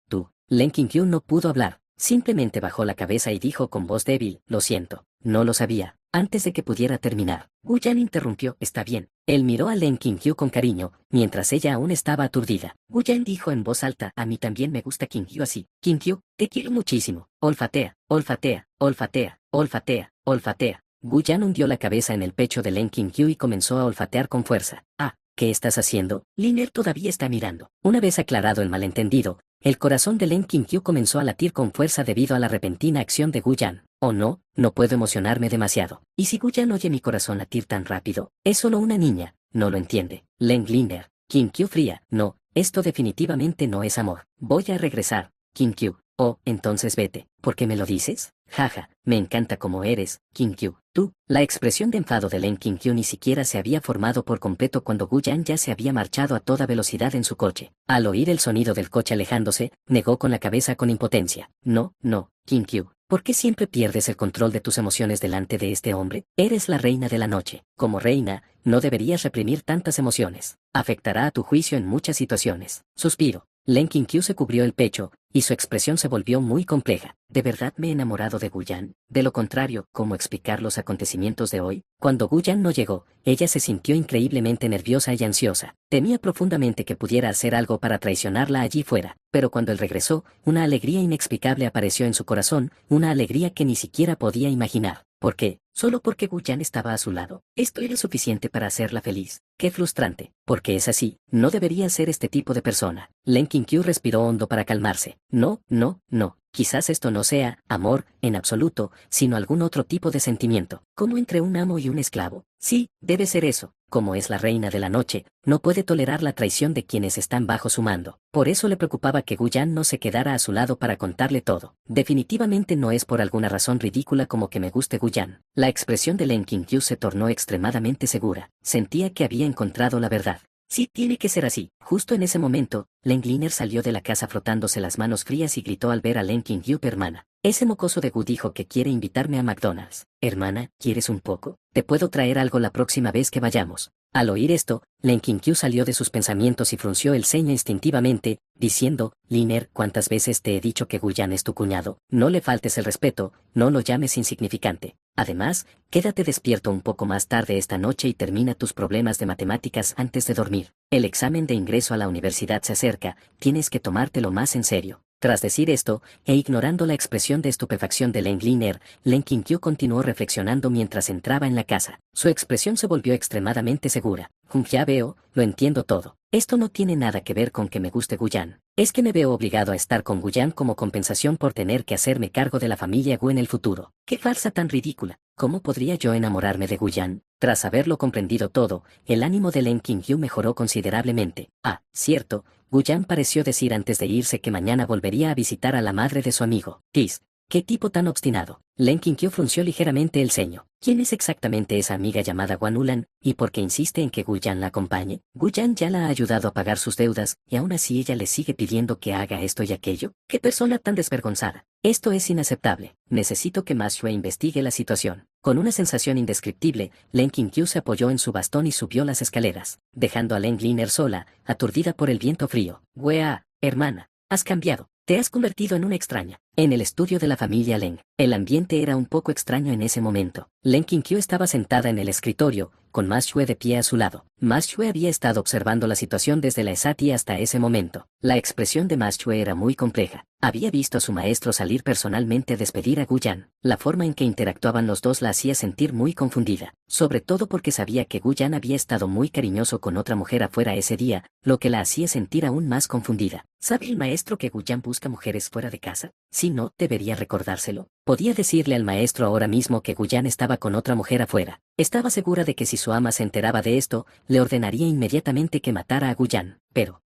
Speaker 1: tú. Len Kim-kyu no pudo hablar. Simplemente bajó la cabeza y dijo con voz débil, lo siento, no lo sabía. Antes de que pudiera terminar, Gu-yan interrumpió, está bien. Él miró a Len Kim-kyu con cariño, mientras ella aún estaba aturdida. Gu-yan dijo en voz alta, a mí también me gusta Kim-kyu así. Kim-kyu, te quiero muchísimo. Olfatea, olfatea, olfatea, olfatea, olfatea. Gu-yan hundió la cabeza en el pecho de Len Kim-kyu y comenzó a olfatear con fuerza. ¿Qué estás haciendo? Liner todavía está mirando. Una vez aclarado el malentendido, el corazón de Len Kim-kyu comenzó a latir con fuerza debido a la repentina acción de Gu-yan. Oh no, no puedo emocionarme demasiado. ¿Y si Gu-yan oye mi corazón latir tan rápido? Es solo una niña, no lo entiende. Len Liner. Kim-kyu fría. No, esto definitivamente no es amor. Voy a regresar. Kim-kyu. Oh, entonces vete. ¿Por qué me lo dices? Jaja, me encanta como eres, Kim-kyu. Tú. La expresión de enfado de Len Kim-kyu ni siquiera se había formado por completo cuando Gu-yan ya se había marchado a toda velocidad en su coche. Al oír el sonido del coche alejándose, negó con la cabeza con impotencia. No, Kim-kyu. ¿Por qué siempre pierdes el control de tus emociones delante de este hombre? Eres la reina de la noche. Como reina, no deberías reprimir tantas emociones. Afectará a tu juicio en muchas situaciones. Suspiro. Len Kim-kyu se cubrió el pecho, y su expresión se volvió muy compleja. ¿De verdad me he enamorado de Gu-yan? De lo contrario, ¿cómo explicar los acontecimientos de hoy? Cuando Gu-yan no llegó, ella se sintió increíblemente nerviosa y ansiosa. Temía profundamente que pudiera hacer algo para traicionarla allí fuera. Pero cuando él regresó, una alegría inexplicable apareció en su corazón, una alegría que ni siquiera podía imaginar. ¿Por qué? Solo porque Gu-yan estaba a su lado. Esto era suficiente para hacerla feliz. Qué frustrante. Porque es así, no debería ser este tipo de persona. Len Kim-kyu respiró hondo para calmarse. No. Quizás esto no sea amor, en absoluto, sino algún otro tipo de sentimiento. ¿Como entre un amo y un esclavo? Sí, debe ser eso. Como es la reina de la noche, no puede tolerar la traición de quienes están bajo su mando. Por eso le preocupaba que Gu-yan no se quedara a su lado para contarle todo. Definitivamente no es por alguna razón ridícula como que me guste Gu-yan. La expresión de Len Kim-kyu se tornó extremadamente segura. Sentía que había encontrado la verdad. Sí, tiene que ser así. Justo en ese momento, Len Liner salió de la casa frotándose las manos frías y gritó al ver a Len Kim-kyu, hermana. Ese mocoso de Gu dijo que quiere invitarme a McDonald's. Hermana, ¿quieres un poco? Te puedo traer algo la próxima vez que vayamos. Al oír esto, Len Kim-kyu salió de sus pensamientos y frunció el ceño instintivamente, diciendo, Liner, ¿cuántas veces te he dicho que Gu-yan es tu cuñado? No le faltes el respeto, no lo llames insignificante. Además, quédate despierto un poco más tarde esta noche y termina tus problemas de matemáticas antes de dormir. El examen de ingreso a la universidad se acerca, tienes que tomártelo más en serio. Tras decir esto, e ignorando la expresión de estupefacción de Len Liner, Len Kim-kyu continuó reflexionando mientras entraba en la casa. Su expresión se volvió extremadamente segura. Ya veo, lo entiendo todo. Esto no tiene nada que ver con que me guste Gu-yan. Es que me veo obligado a estar con Gu-yan como compensación por tener que hacerme cargo de la familia Gu en el futuro. ¡Qué farsa tan ridícula! ¿Cómo podría yo enamorarme de Gu-yan? Tras haberlo comprendido todo, el ánimo de Len Kim-kyu mejoró considerablemente. Cierto, Gu-yan pareció decir antes de irse que mañana volvería a visitar a la madre de su amigo. ¿Qué tipo tan obstinado? Len Kim-kyu frunció ligeramente el ceño. ¿Quién es exactamente esa amiga llamada Gwanulan, y por qué insiste en que Gu-yan la acompañe? Gu-yan ya la ha ayudado a pagar sus deudas, y aún así ella le sigue pidiendo que haga esto y aquello. ¡Qué persona tan desvergonzada! Esto es inaceptable. Necesito que Ma Xue investigue la situación. Con una sensación indescriptible, Len Kim-kyu se apoyó en su bastón y subió las escaleras, dejando a Len Liner sola, aturdida por el viento frío. Wea, hermana, has cambiado. Te has convertido en una extraña. En el estudio de la familia Leng, el ambiente era un poco extraño en ese momento. Leng Qinkyu estaba sentada en el escritorio, con Ma Xue de pie a su lado. Ma Xue había estado observando la situación desde la esati hasta ese momento. La expresión de Ma Xue era muy compleja. Había visto a su maestro salir personalmente a despedir a Gu Yan. La forma en que interactuaban los dos la hacía sentir muy confundida, sobre todo porque sabía que Gu Yan había estado muy cariñoso con otra mujer afuera ese día, lo que la hacía sentir aún más confundida. ¿Sabe el maestro que Gu Yan busca mujeres fuera de casa? Si no, debería recordárselo. Podía decirle al maestro ahora mismo que Gu Yan estaba con otra mujer afuera. Estaba segura de que si su ama se enteraba de esto, le ordenaría inmediatamente que matara a Gu Yan.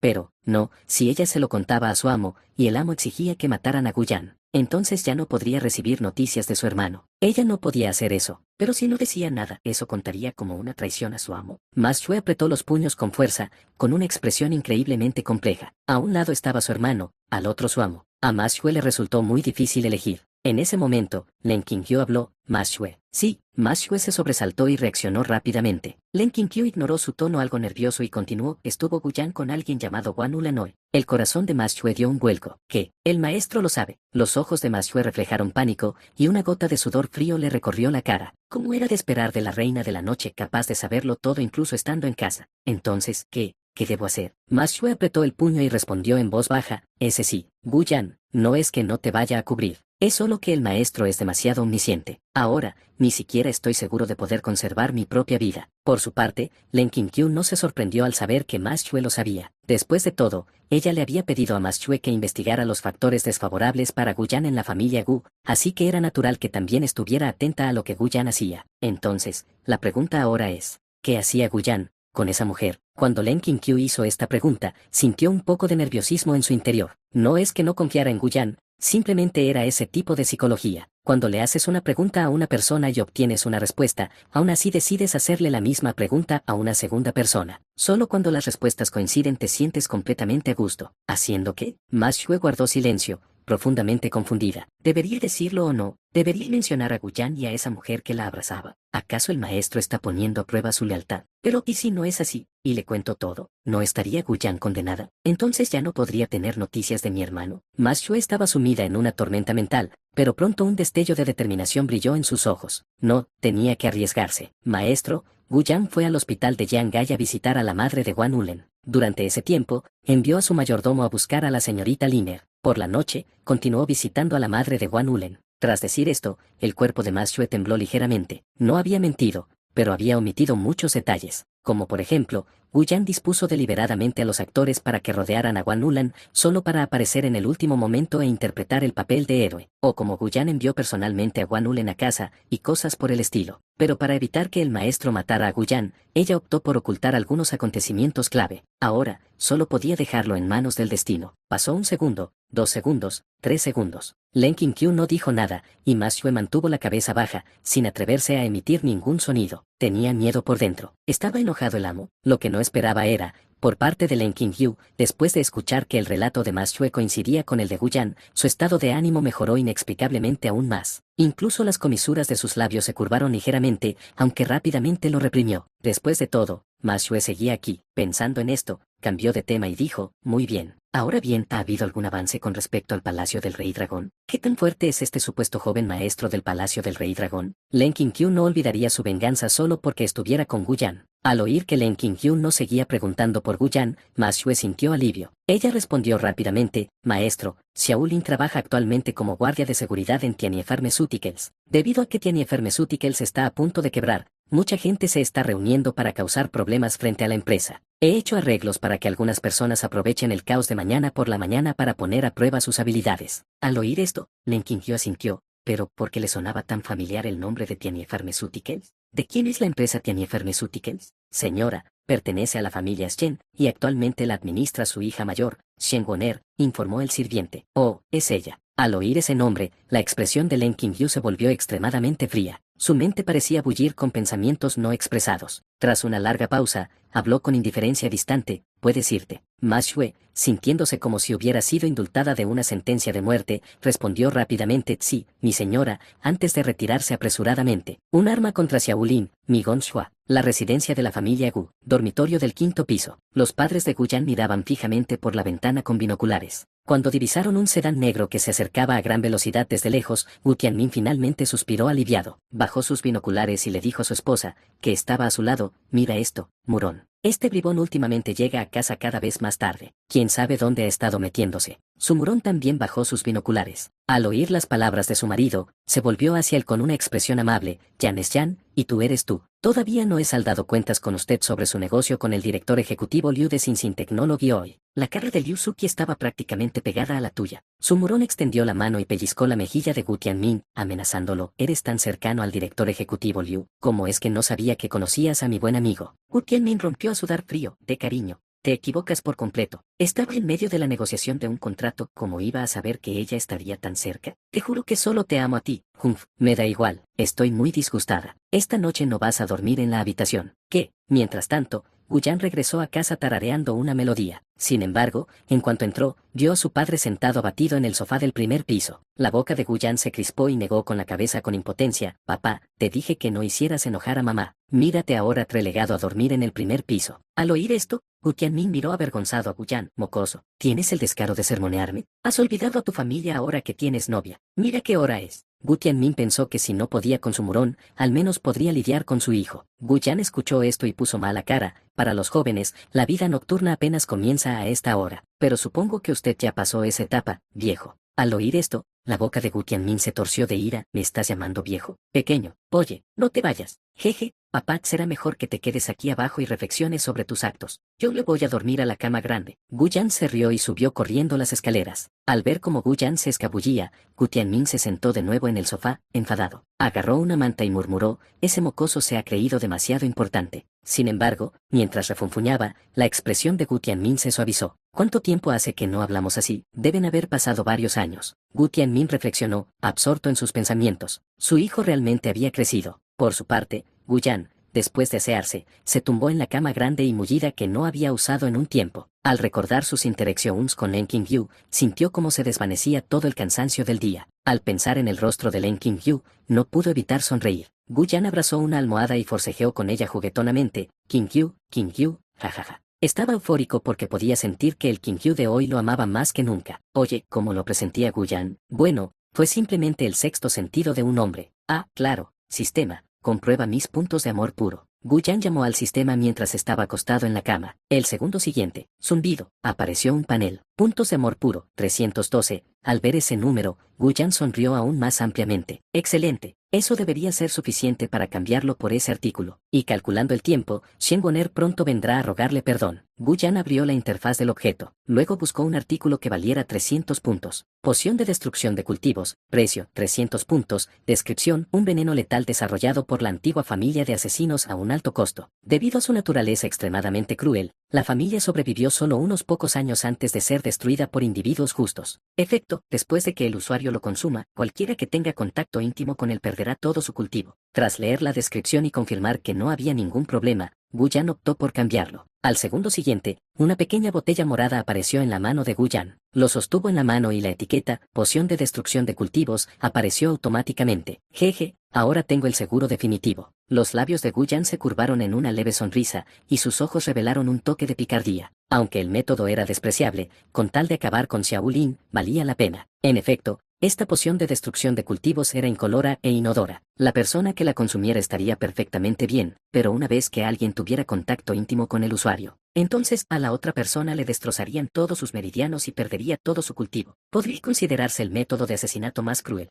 Speaker 1: Pero, no, si ella se lo contaba a su amo, y el amo exigía que mataran a Gu Yan, entonces ya no podría recibir noticias de su hermano. Ella no podía hacer eso, pero si no decía nada, ¿eso contaría como una traición a su amo? Ma Xue apretó los puños con fuerza, con una expresión increíblemente compleja. A un lado estaba su hermano, al otro su amo. A Ma Xue le resultó muy difícil elegir. En ese momento, Leng Qinkyu habló. Ma Xue. Sí, Ma Xue se sobresaltó y reaccionó rápidamente. Leng Qinkyu ignoró su tono algo nervioso y continuó. Estuvo Gu Yan con alguien llamado Guan Ulanoe. El corazón de Ma Xue dio un vuelco. ¿Qué? El maestro lo sabe. Los ojos de Ma Xue reflejaron pánico, y una gota de sudor frío le recorrió la cara. ¿Cómo era de esperar de la reina de la noche capaz de saberlo todo incluso estando en casa? Entonces, ¿qué debo hacer? Ma Xue apretó el puño y respondió en voz baja. Ese sí, Gu Yan, no es que no te vaya a cubrir. Es solo que el maestro es demasiado omnisciente. Ahora, ni siquiera estoy seguro de poder conservar mi propia vida. Por su parte, Leng Qinkyu no se sorprendió al saber que Ma Xue lo sabía. Después de todo, ella le había pedido a Ma Xue que investigara los factores desfavorables para Gu Yan en la familia Gu, así que era natural que también estuviera atenta a lo que Gu Yan hacía. Entonces, la pregunta ahora es, ¿qué hacía Gu Yan con esa mujer? Cuando Leng Qinkyu hizo esta pregunta, sintió un poco de nerviosismo en su interior. No es que no confiara en Gu Yan, simplemente era ese tipo de psicología. Cuando le haces una pregunta a una persona y obtienes una respuesta, aún así decides hacerle la misma pregunta a una segunda persona. Solo cuando las respuestas coinciden te sientes completamente a gusto. ¿Haciendo qué? Ma Xue guardó silencio, profundamente confundida. ¿Debería decirlo o no? ¿Debería mencionar a Gu Yan y a esa mujer que la abrazaba? ¿Acaso el maestro está poniendo a prueba su lealtad? Pero ¿y si no es así? ¿Y le cuento todo? ¿No estaría Gu Yan condenada? Entonces ya no podría tener noticias de mi hermano. Ma Xue estaba sumida en una tormenta mental, pero pronto un destello de determinación brilló en sus ojos. No, tenía que arriesgarse. Maestro, Gu Yan fue al hospital de Jiangai a visitar a la madre de Guan Ulen. Durante ese tiempo, envió a su mayordomo a buscar a la señorita Liner. Por la noche, continuó visitando a la madre de Guan Ulen. Tras decir esto, el cuerpo de Ma Xue tembló ligeramente. No había mentido, pero había omitido muchos detalles, como por ejemplo, Gu Yan dispuso deliberadamente a los actores para que rodearan a Guan Ulan solo para aparecer en el último momento e interpretar el papel de héroe, o como Gu Yan envió personalmente a Guan Ulan a casa, y cosas por el estilo. Pero para evitar que el maestro matara a Gu Yan, ella optó por ocultar algunos acontecimientos clave. Ahora, solo podía dejarlo en manos del destino. Pasó 1 segundo, 2 segundos, 3 segundos. Leng Qinkyu no dijo nada, y Ma Xue mantuvo la cabeza baja, sin atreverse a emitir ningún sonido. Tenía miedo por dentro. ¿Estaba enojado el amo? Lo que no esperaba era, por parte de Leng Qinkyu, después de escuchar que el relato de Ma Xue coincidía con el de Gu Yan, su estado de ánimo mejoró inexplicablemente aún más. Incluso las comisuras de sus labios se curvaron ligeramente, aunque rápidamente lo reprimió. Después de todo, Ma Xue seguía aquí. Pensando en esto, cambió de tema y dijo, muy bien. Ahora bien, ¿ha habido algún avance con respecto al Palacio del Rey Dragón? ¿Qué tan fuerte es este supuesto joven maestro del Palacio del Rey Dragón? Leng Qinkyu no olvidaría su venganza solo porque estuviera con Gu Yan. Al oír que Leng Qinkyu no seguía preguntando por Gu Yan, Ma Xue sintió alivio. Ella respondió rápidamente, maestro, Xiao Lin trabaja actualmente como guardia de seguridad en Tianhe Pharmaceuticals. Debido a que Tianhe Pharmaceuticals está a punto de quebrar, mucha gente se está reuniendo para causar problemas frente a la empresa. He hecho arreglos para que algunas personas aprovechen el caos de mañana por la mañana para poner a prueba sus habilidades. Al oír esto, Leng Qinkyu asintió, pero ¿por qué le sonaba tan familiar el nombre de Tianhe Pharmaceuticals? ¿De quién es la empresa Tianhe Pharmaceuticals? Señora, pertenece a la familia Shen, y actualmente la administra su hija mayor, Shen Woner, informó el sirviente. Oh, es ella. Al oír ese nombre, la expresión de Leng Qinkyu se volvió extremadamente fría. Su mente parecía bullir con pensamientos no expresados. Tras una larga pausa, habló con indiferencia distante, ¿puedes irte? Ma Xue, sintiéndose como si hubiera sido indultada de una sentencia de muerte, respondió rápidamente, sí, mi señora, antes de retirarse apresuradamente. Un arma contra Xiaolin, mi Gongxua. La residencia de la familia Gu, dormitorio del 5.º piso. Los padres de Gu Yan miraban fijamente por la ventana con binoculares. Cuando divisaron un sedán negro que se acercaba a gran velocidad desde lejos, Wu Tianmin finalmente suspiró aliviado, bajó sus binoculares y le dijo a su esposa, que estaba a su lado, mira esto, Murón. Este bribón últimamente llega a casa cada vez más tarde. ¿Quién sabe dónde ha estado metiéndose? Su Murón también bajó sus binoculares. Al oír las palabras de su marido, se volvió hacia él con una expresión amable. Yan es Yan, y tú eres tú. Todavía no he saldado cuentas con usted sobre su negocio con el director ejecutivo Liu de Sin Technology hoy. La cara de Liu Suki estaba prácticamente pegada a la tuya. Su Murón extendió la mano y pellizcó la mejilla de Wu Tianmin, amenazándolo. Eres tan cercano al director ejecutivo Liu. ¿Cómo es que no sabía que conocías a mi buen amigo? Wu Tianmin rompió a sudar frío, de cariño. Te equivocas por completo. Estaba en medio de la negociación de un contrato. ¿Cómo iba a saber que ella estaría tan cerca? Te juro que solo te amo a ti. Humph, me da igual. Estoy muy disgustada. Esta noche no vas a dormir en la habitación. ¿Qué? Mientras tanto, Wu Yan regresó a casa tarareando una melodía. Sin embargo, en cuanto entró, vio a su padre sentado abatido en el sofá del primer piso. La boca de Wu Yan se crispó y negó con la cabeza con impotencia. Papá, te dije que no hicieras enojar a mamá. Mírate ahora relegado a dormir en el primer piso. Al oír esto, Wu Tianmin miró avergonzado a Wu Yan. Mocoso, ¿tienes el descaro de sermonearme? ¿Has olvidado a tu familia ahora que tienes novia? Mira qué hora es. Wu Tianmin pensó que si no podía con su Murón, al menos podría lidiar con su hijo. Wu Yan escuchó esto y puso mala cara. Para los jóvenes, la vida nocturna apenas comienza a esta hora. Pero supongo que usted ya pasó esa etapa, viejo. Al oír esto, la boca de Wu Tianmin se torció de ira. ¿Me estás llamando viejo? Pequeño. Oye, no te vayas. Jeje, papá, será mejor que te quedes aquí abajo y reflexiones sobre tus actos. Yo le voy a dormir a la cama grande. Wu Yan se rió y subió corriendo las escaleras. Al ver cómo Wu Yan se escabullía, Wu Tianmin se sentó de nuevo en el sofá, enfadado. Agarró una manta y murmuró, ese mocoso se ha creído demasiado importante. Sin embargo, mientras refunfuñaba, la expresión de Wu Tianmin se suavizó. ¿Cuánto tiempo hace que no hablamos así? Deben haber pasado varios años. Wu Tianmin reflexionó, absorto en sus pensamientos. Su hijo realmente había crecido. Por su parte, Wu Yan, después de asearse, se tumbó en la cama grande y mullida que no había usado en un tiempo. Al recordar sus interacciones con Len Qingyu, sintió cómo se desvanecía todo el cansancio del día. Al pensar en el rostro de Len Qingyu, no pudo evitar sonreír. Wu Yan abrazó una almohada y forcejeó con ella juguetonamente. Qingyu, Qingyu, jajaja. Estaba eufórico porque podía sentir que el Qingyu de hoy lo amaba más que nunca. Oye, ¿cómo lo presentía Wu Yan? Bueno, fue simplemente el sexto sentido de un hombre. Ah, claro, sistema. Comprueba mis puntos de amor puro. Wu Yan llamó al sistema mientras estaba acostado en la cama. El segundo siguiente, zumbido, apareció un panel. Puntos de amor puro, 312. Al ver ese número, Wu Yan sonrió aún más ampliamente. Excelente. Eso debería ser suficiente para cambiarlo por ese artículo. Y calculando el tiempo, Shen Woner pronto vendrá a rogarle perdón. Wu Yan abrió la interfaz del objeto. Luego buscó un artículo que valiera 300 puntos. Poción de destrucción de cultivos. Precio, 300 puntos. Descripción, un veneno letal desarrollado por la antigua familia de asesinos a un alto costo. Debido a su naturaleza extremadamente cruel, la familia sobrevivió solo unos pocos años antes de ser destruida por individuos justos. Efecto, después de que el usuario lo consuma, cualquiera que tenga contacto íntimo con él perderá todo su cultivo. Tras leer la descripción y confirmar que no había ningún problema, Wu Yan optó por cambiarlo. Al segundo siguiente, una pequeña botella morada apareció en la mano de Wu Yan. Lo sostuvo en la mano y la etiqueta, poción de destrucción de cultivos, apareció automáticamente. Jeje, ahora tengo el seguro definitivo. Los labios de Wu Yan se curvaron en una leve sonrisa, y sus ojos revelaron un toque de picardía. Aunque el método era despreciable, con tal de acabar con Xiao Lin, valía la pena. En efecto, esta poción de destrucción de cultivos era incolora e inodora. La persona que la consumiera estaría perfectamente bien, pero una vez que alguien tuviera contacto íntimo con el usuario, entonces a la otra persona le destrozarían todos sus meridianos y perdería todo su cultivo. Podría considerarse el método de asesinato más cruel.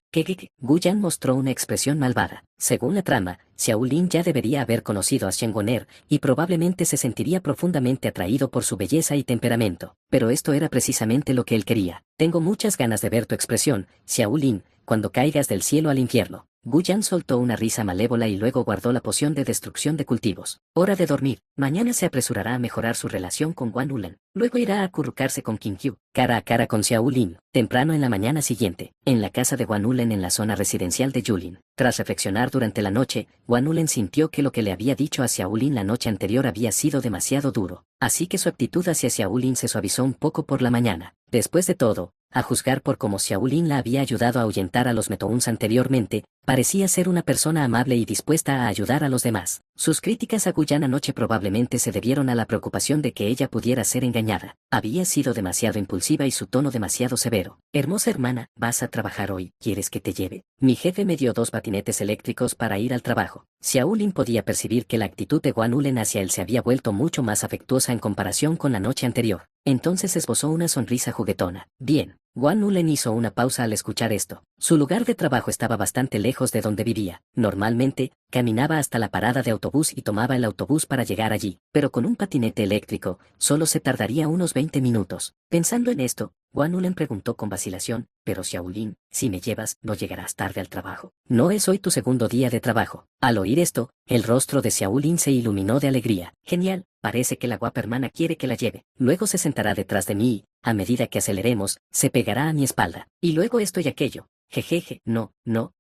Speaker 1: Wu Yan mostró una expresión malvada. Según la trama, Xiao Lin ya debería haber conocido a Shen Woner y probablemente se sentiría profundamente atraído por su belleza y temperamento. Pero esto era precisamente lo que él quería. Tengo muchas ganas de ver tu expresión, Xiao Lin, cuando caigas del cielo al infierno. Wu Yan soltó una risa malévola y luego guardó la poción de destrucción de cultivos. Hora de dormir. Mañana se apresurará a mejorar su relación con Guan Ulan. Luego irá a acurrucarse con Qingyu, cara a cara con Xiao Lin, temprano en la mañana siguiente, en la casa de Guan Ulan en la zona residencial de Yulin. Tras reflexionar durante la noche, Guan Ulan sintió que lo que le había dicho a Xiao Lin la noche anterior había sido demasiado duro. Así que su actitud hacia Xiao Lin se suavizó un poco por la mañana. Después de todo, a juzgar por cómo Xiao Lin la había ayudado a ahuyentar a los Metouns anteriormente, Parecía ser una persona amable y dispuesta a ayudar a los demás. Sus críticas a Guyan anoche probablemente se debieron a la preocupación de que ella pudiera ser engañada. Había sido demasiado impulsiva y su tono demasiado severo. Hermosa hermana, ¿vas a trabajar hoy? ¿Quieres que te lleve? Mi jefe me dio 2 patinetes eléctricos para ir al trabajo. Xiaolin podía percibir que la actitud de Guan Ulen hacia él se había vuelto mucho más afectuosa en comparación con la noche anterior. Entonces esbozó una sonrisa juguetona. Bien. Guan Ulen hizo una pausa al escuchar esto. Su lugar de trabajo estaba bastante lejos de donde vivía. Normalmente, caminaba hasta la parada de autobús y tomaba el autobús para llegar allí, pero con un patinete eléctrico, solo se tardaría unos 20 minutos. Pensando en esto, Guan Ulen preguntó con vacilación, pero Xiaolin, si me llevas, no llegarás tarde al trabajo. No es hoy tu segundo día de trabajo. Al oír esto, el rostro de Xiaolin se iluminó de alegría. Genial, parece que la guapa hermana quiere que la lleve. Luego se sentará detrás de mí y, a medida que aceleremos, se pegará a mi espalda. Y luego esto y aquello. Jejeje, no,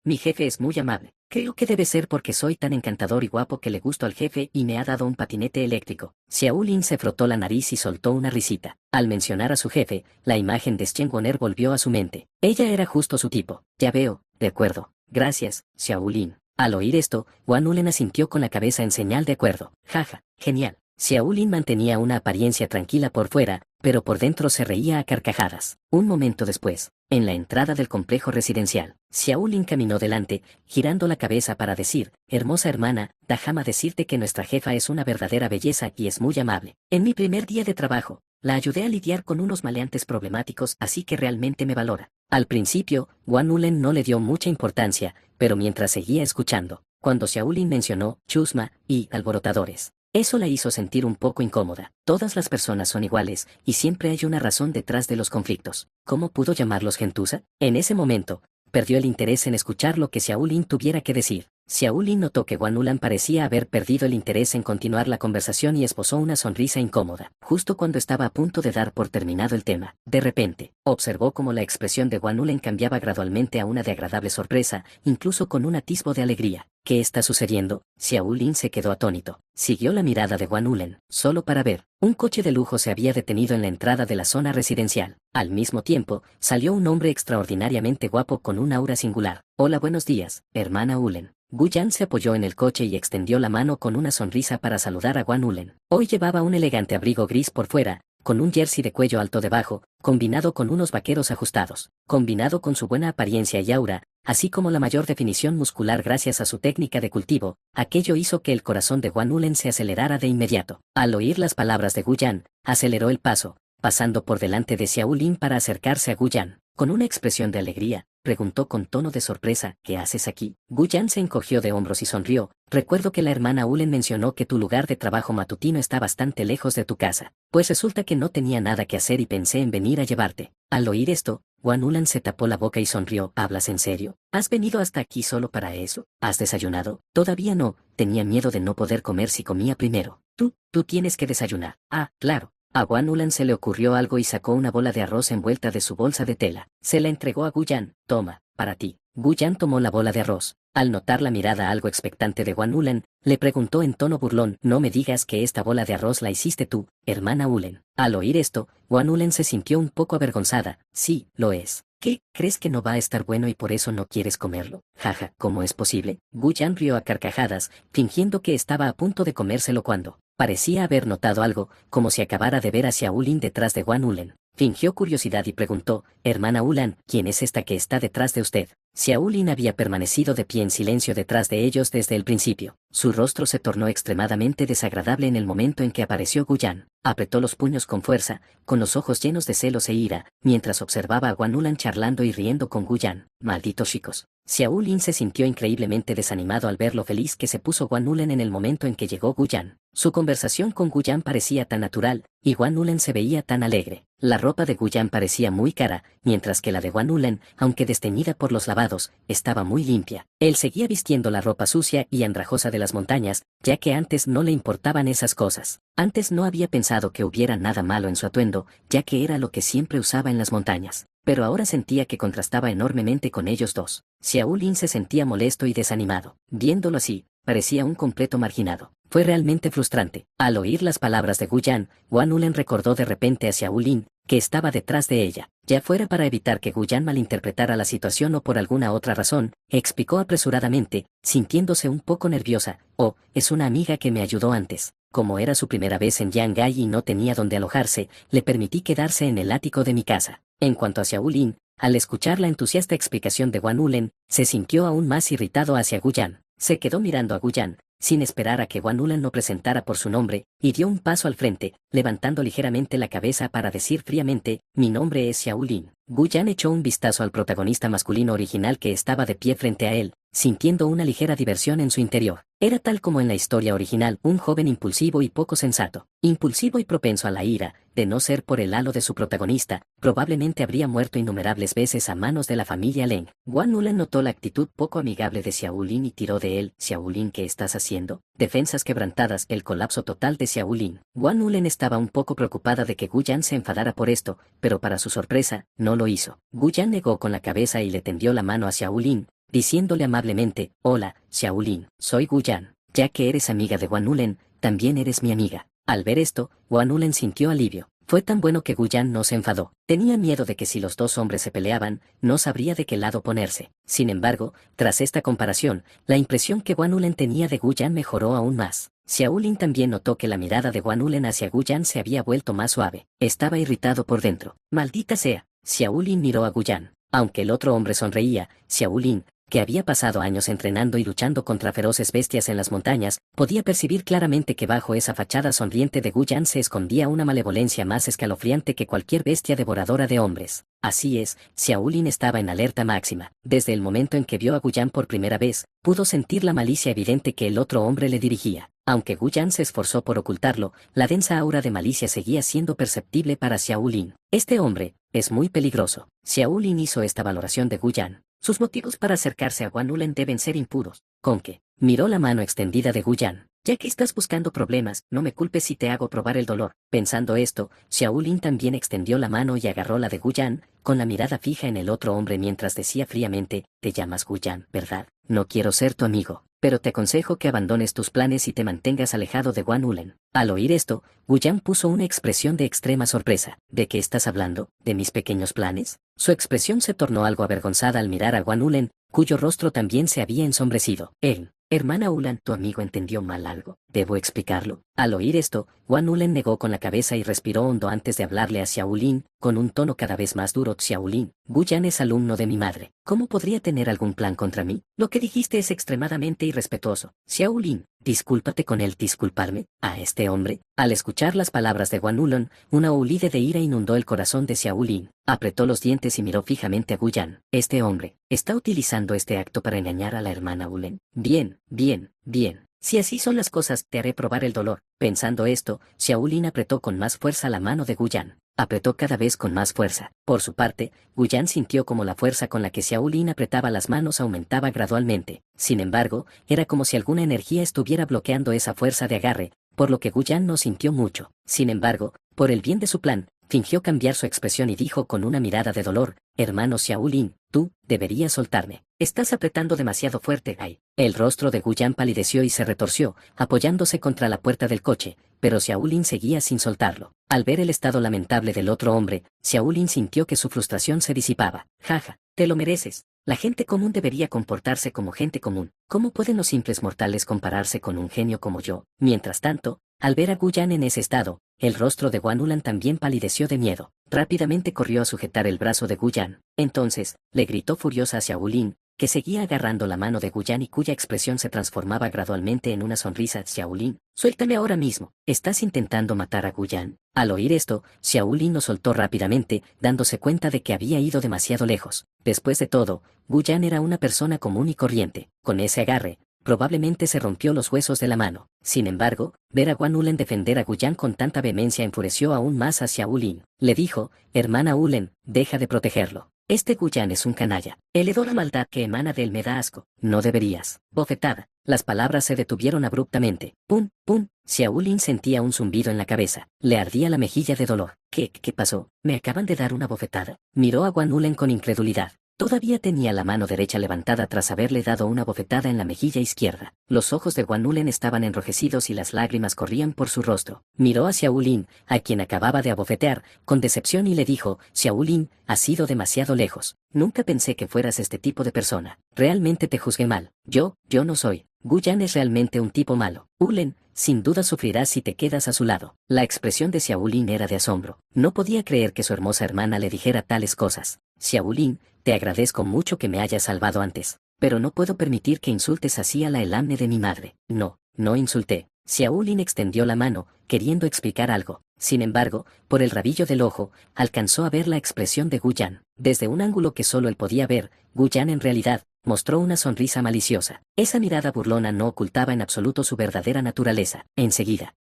Speaker 1: mi jefe es muy amable. Creo que debe ser porque soy tan encantador y guapo que le gusto al jefe y me ha dado un patinete eléctrico. Xiaolin se frotó la nariz y soltó una risita. Al mencionar a su jefe, la imagen de Shen Woner volvió a su mente. Ella era justo su tipo. Ya veo, de acuerdo. Gracias, Xiaolin. Al oír esto, Guan Ulen asintió con la cabeza en señal de acuerdo. Jaja, genial. Xiaolin mantenía una apariencia tranquila por fuera, pero por dentro se reía a carcajadas. Un momento después, en la entrada del complejo residencial, Xiaolin caminó delante, girando la cabeza para decir, hermosa hermana, déjame decirte que nuestra jefa es una verdadera belleza y es muy amable. En mi primer día de trabajo, la ayudé a lidiar con unos maleantes problemáticos, así que realmente me valora. Al principio, Guan Ulen no le dio mucha importancia, pero mientras seguía escuchando, cuando Xiaolin mencionó chusma y alborotadores, eso la hizo sentir un poco incómoda. Todas las personas son iguales, y siempre hay una razón detrás de los conflictos. ¿Cómo pudo llamarlos gentuza? En ese momento, perdió el interés en escuchar lo que Xiaolin tuviera que decir. Xiaolin notó que Guan Ulen parecía haber perdido el interés en continuar la conversación y esbozó una sonrisa incómoda. Justo cuando estaba a punto de dar por terminado el tema, de repente, observó cómo la expresión de Guan Ulen cambiaba gradualmente a una de agradable sorpresa, incluso con un atisbo de alegría. ¿Qué está sucediendo? Xiaolin se quedó atónito. Siguió la mirada de Guan Ulen, solo para ver. Un coche de lujo se había detenido en la entrada de la zona residencial. Al mismo tiempo, salió un hombre extraordinariamente guapo con un aura singular. Hola, buenos días, hermana Ulen. Guyan se apoyó en el coche y extendió la mano con una sonrisa para saludar a Guan Ulen. Hoy llevaba un elegante abrigo gris por fuera, con un jersey de cuello alto debajo, combinado con unos vaqueros ajustados, combinado con su buena apariencia y aura, así como la mayor definición muscular gracias a su técnica de cultivo, aquello hizo que el corazón de Guan Ulen se acelerara de inmediato. Al oír las palabras de Guyan, aceleró el paso, pasando por delante de Xiaolin para acercarse a Guyan. Con una expresión de alegría, preguntó con tono de sorpresa, ¿qué haces aquí? Guyan se encogió de hombros y sonrió. Recuerdo que la hermana Ulen mencionó que tu lugar de trabajo matutino está bastante lejos de tu casa. Pues resulta que no tenía nada que hacer y pensé en venir a llevarte. Al oír esto, Guan Ulen se tapó la boca y sonrió. ¿Hablas en serio? ¿Has venido hasta aquí solo para eso? ¿Has desayunado? Todavía no, tenía miedo de no poder comer si comía primero. Tú tienes que desayunar. Ah, claro. A Guan Ulen se le ocurrió algo y sacó una bola de arroz envuelta de su bolsa de tela. Se la entregó a Guyan. Toma, para ti. Guyan tomó la bola de arroz. Al notar la mirada algo expectante de Guan Ulen, le preguntó en tono burlón, no me digas que esta bola de arroz la hiciste tú, hermana Ulen. Al oír esto, Guan Ulen se sintió un poco avergonzada. Sí, lo es. ¿Qué? ¿Crees que no va a estar bueno y por eso no quieres comerlo? Jaja, ¿cómo es posible? Guyan rió a carcajadas, fingiendo que estaba a punto de comérselo cuando parecía haber notado algo, como si acabara de ver a Xiaolin detrás de Guan Ulen. Fingió curiosidad y preguntó, hermana Ulan, ¿quién es esta que está detrás de usted? Xiaolin había permanecido de pie en silencio detrás de ellos desde el principio. Su rostro se tornó extremadamente desagradable en el momento en que apareció Guyan. Apretó los puños con fuerza, con los ojos llenos de celos e ira, mientras observaba a Guan Ulan charlando y riendo con Guyan. Malditos chicos. Xiaolin se sintió increíblemente desanimado al ver lo feliz que se puso Guan Ulen en el momento en que llegó Guyan. Su conversación con Guyan parecía tan natural, y Guan Ulen se veía tan alegre. La ropa de Guyan parecía muy cara, mientras que la de Guan Ulen, aunque desteñida por los lavados, estaba muy limpia. Él seguía vistiendo la ropa sucia y andrajosa de las montañas, ya que antes no le importaban esas cosas. Antes no había pensado que hubiera nada malo en su atuendo, ya que era lo que siempre usaba en las montañas. Pero ahora sentía que contrastaba enormemente con ellos dos. Xiaolin se sentía molesto y desanimado. Viéndolo así, parecía un completo marginado. Fue realmente frustrante. Al oír las palabras de Guyan, Guan Ulen recordó de repente a Xiaolin, que estaba detrás de ella. Ya fuera para evitar que Guyan malinterpretara la situación o por alguna otra razón, explicó apresuradamente, sintiéndose un poco nerviosa. Oh, es una amiga que me ayudó antes. Como era su primera vez en Yangai y no tenía donde alojarse, le permití quedarse en el ático de mi casa. En cuanto a Xiaolin, al escuchar la entusiasta explicación de Guan Ulen, se sintió aún más irritado hacia Guyan. Se quedó mirando a Guyan, sin esperar a que Guan Ulen lo presentara por su nombre, y dio un paso al frente, levantando ligeramente la cabeza para decir fríamente, mi nombre es Xiaolin. Guyan echó un vistazo al protagonista masculino original que estaba de pie frente a él, sintiendo una ligera diversión en su interior. Era tal como en la historia original, un joven impulsivo y poco sensato, impulsivo y propenso a la ira. De no ser por el halo de su protagonista, probablemente habría muerto innumerables veces a manos de la familia Leng. Guan Ulen notó la actitud poco amigable de Xiaolin y tiró de él. Xiaolin, ¿qué estás haciendo? Defensas quebrantadas, el colapso total de Xiaolin. Guan Ulen estaba un poco preocupada de que Guyan se enfadara por esto, pero para su sorpresa, no lo hizo. Guyan negó con la cabeza y le tendió la mano a Xiaolin, diciéndole amablemente, hola, Xiaolin, soy Guyan. Ya que eres amiga de Guan Ulen, también eres mi amiga. Al ver esto, Guan Ulen sintió alivio. Fue tan bueno que Guyan no se enfadó. Tenía miedo de que si los dos hombres se peleaban, no sabría de qué lado ponerse. Sin embargo, tras esta comparación, la impresión que Guan Ulen tenía de Guyan mejoró aún más. Xiaolin también notó que la mirada de Guan Ulen hacia Guyan se había vuelto más suave. Estaba irritado por dentro. Maldita sea. Xiaolin miró a Guyan. Aunque el otro hombre sonreía, Xiaolin, que había pasado años entrenando y luchando contra feroces bestias en las montañas, podía percibir claramente que bajo esa fachada sonriente de Guyan se escondía una malevolencia más escalofriante que cualquier bestia devoradora de hombres. Así es, Xiaolin estaba en alerta máxima. Desde el momento en que vio a Guyan por primera vez, pudo sentir la malicia evidente que el otro hombre le dirigía. Aunque Guyan se esforzó por ocultarlo, la densa aura de malicia seguía siendo perceptible para Xiaolin. Este hombre es muy peligroso. Xiaolin hizo esta valoración de Guyan. Sus motivos para acercarse a Guan Ulen deben ser impuros. Con que miró la mano extendida de Guyan. Ya que estás buscando problemas, no me culpes si te hago probar el dolor. Pensando esto, Xiaolin también extendió la mano y agarró la de Guyan, con la mirada fija en el otro hombre mientras decía fríamente, te llamas Guyan, ¿verdad? No quiero ser tu amigo, pero te aconsejo que abandones tus planes y te mantengas alejado de Guan Ulen. Al oír esto, Guyan puso una expresión de extrema sorpresa. ¿De qué estás hablando? ¿De mis pequeños planes? Su expresión se tornó algo avergonzada al mirar a Guan Ulen, cuyo rostro también se había ensombrecido. Él. Hermana Ulan, tu amigo entendió mal algo. ¿Debo explicarlo? Al oír esto, Guan Ulen negó con la cabeza y respiró hondo antes de hablarle a Xiaolin, con un tono cada vez más duro. Xiaolin, Guyan es alumno de mi madre. ¿Cómo podría tener algún plan contra mí? Lo que dijiste es extremadamente irrespetuoso. Xiaolin, discúlpate con él. ¿Disculparme? ¿A este hombre? Al escuchar las palabras de Guan Ulen, una olide de ira inundó el corazón de Xiaolin. Apretó los dientes y miró fijamente a Guyan. Este hombre está utilizando este acto para engañar a la hermana Ulen. Bien, bien, bien. Si así son las cosas, te haré probar el dolor. Pensando esto, Xiaolin apretó con más fuerza la mano de Guyan. Apretó cada vez con más fuerza. Por su parte, Guyan sintió como la fuerza con la que Xiaolin apretaba las manos aumentaba gradualmente. Sin embargo, era como si alguna energía estuviera bloqueando esa fuerza de agarre, por lo que Guyan no sintió mucho. Sin embargo, por el bien de su plan, fingió cambiar su expresión y dijo con una mirada de dolor, hermano Xiaolin, tú, deberías soltarme. Estás apretando demasiado fuerte. Ay. El rostro de Guyan palideció y se retorció, apoyándose contra la puerta del coche, pero Xiaolin seguía sin soltarlo. Al ver el estado lamentable del otro hombre, Xiaolin sintió que su frustración se disipaba. Jaja, te lo mereces. La gente común debería comportarse como gente común. ¿Cómo pueden los simples mortales compararse con un genio como yo? Mientras tanto, al ver a Guyan en ese estado, el rostro de Guan Ulen también palideció de miedo. Rápidamente corrió a sujetar el brazo de Guyan. Entonces, le gritó furiosa a Xiaolin, que seguía agarrando la mano de Guyan y cuya expresión se transformaba gradualmente en una sonrisa. Xiaolin, suéltame ahora mismo. ¿Estás intentando matar a Guyan? Al oír esto, Xiaolin lo soltó rápidamente, dándose cuenta de que había ido demasiado lejos. Después de todo, Guyan era una persona común y corriente. Con ese agarre, probablemente se rompió los huesos de la mano. Sin embargo, ver a Guan Ulen defender a Guyan con tanta vehemencia enfureció aún más a Xiaolin. Le dijo, hermana Ulen, deja de protegerlo. Este Guyan es un canalla. El hedor a maldad que emana de él me da asco. No deberías. Bofetada. Las palabras se detuvieron abruptamente. ¡Pum! ¡Pum! Xiaolin sentía un zumbido en la cabeza. Le ardía la mejilla de dolor. ¿Qué pasó? ¿Me acaban de dar una bofetada? Miró a Guan Ulen con incredulidad. Todavía tenía la mano derecha levantada tras haberle dado una bofetada en la mejilla izquierda. Los ojos de Guan Ulen estaban enrojecidos y las lágrimas corrían por su rostro. Miró a Xiao Lin, a quien acababa de abofetear, con decepción y le dijo: Xiao Lin, has ido demasiado lejos. Nunca pensé que fueras este tipo de persona. Realmente te juzgué mal. Yo no soy. Gu Yan es realmente un tipo malo. Ulen, sin duda sufrirás si te quedas a su lado. La expresión de Xiao Lin era de asombro. No podía creer que su hermosa hermana le dijera tales cosas. Xiao Lin, te agradezco mucho que me hayas salvado antes, pero no puedo permitir que insultes así a la Elamne de mi madre. No insulté. Xiao Lin extendió la mano, queriendo explicar algo. Sin embargo, por el rabillo del ojo, alcanzó a ver la expresión de Gu Yan. Desde un ángulo que solo él podía ver, Gu Yan en realidad mostró una sonrisa maliciosa. Esa mirada burlona no ocultaba en absoluto su verdadera naturaleza. Enseguida,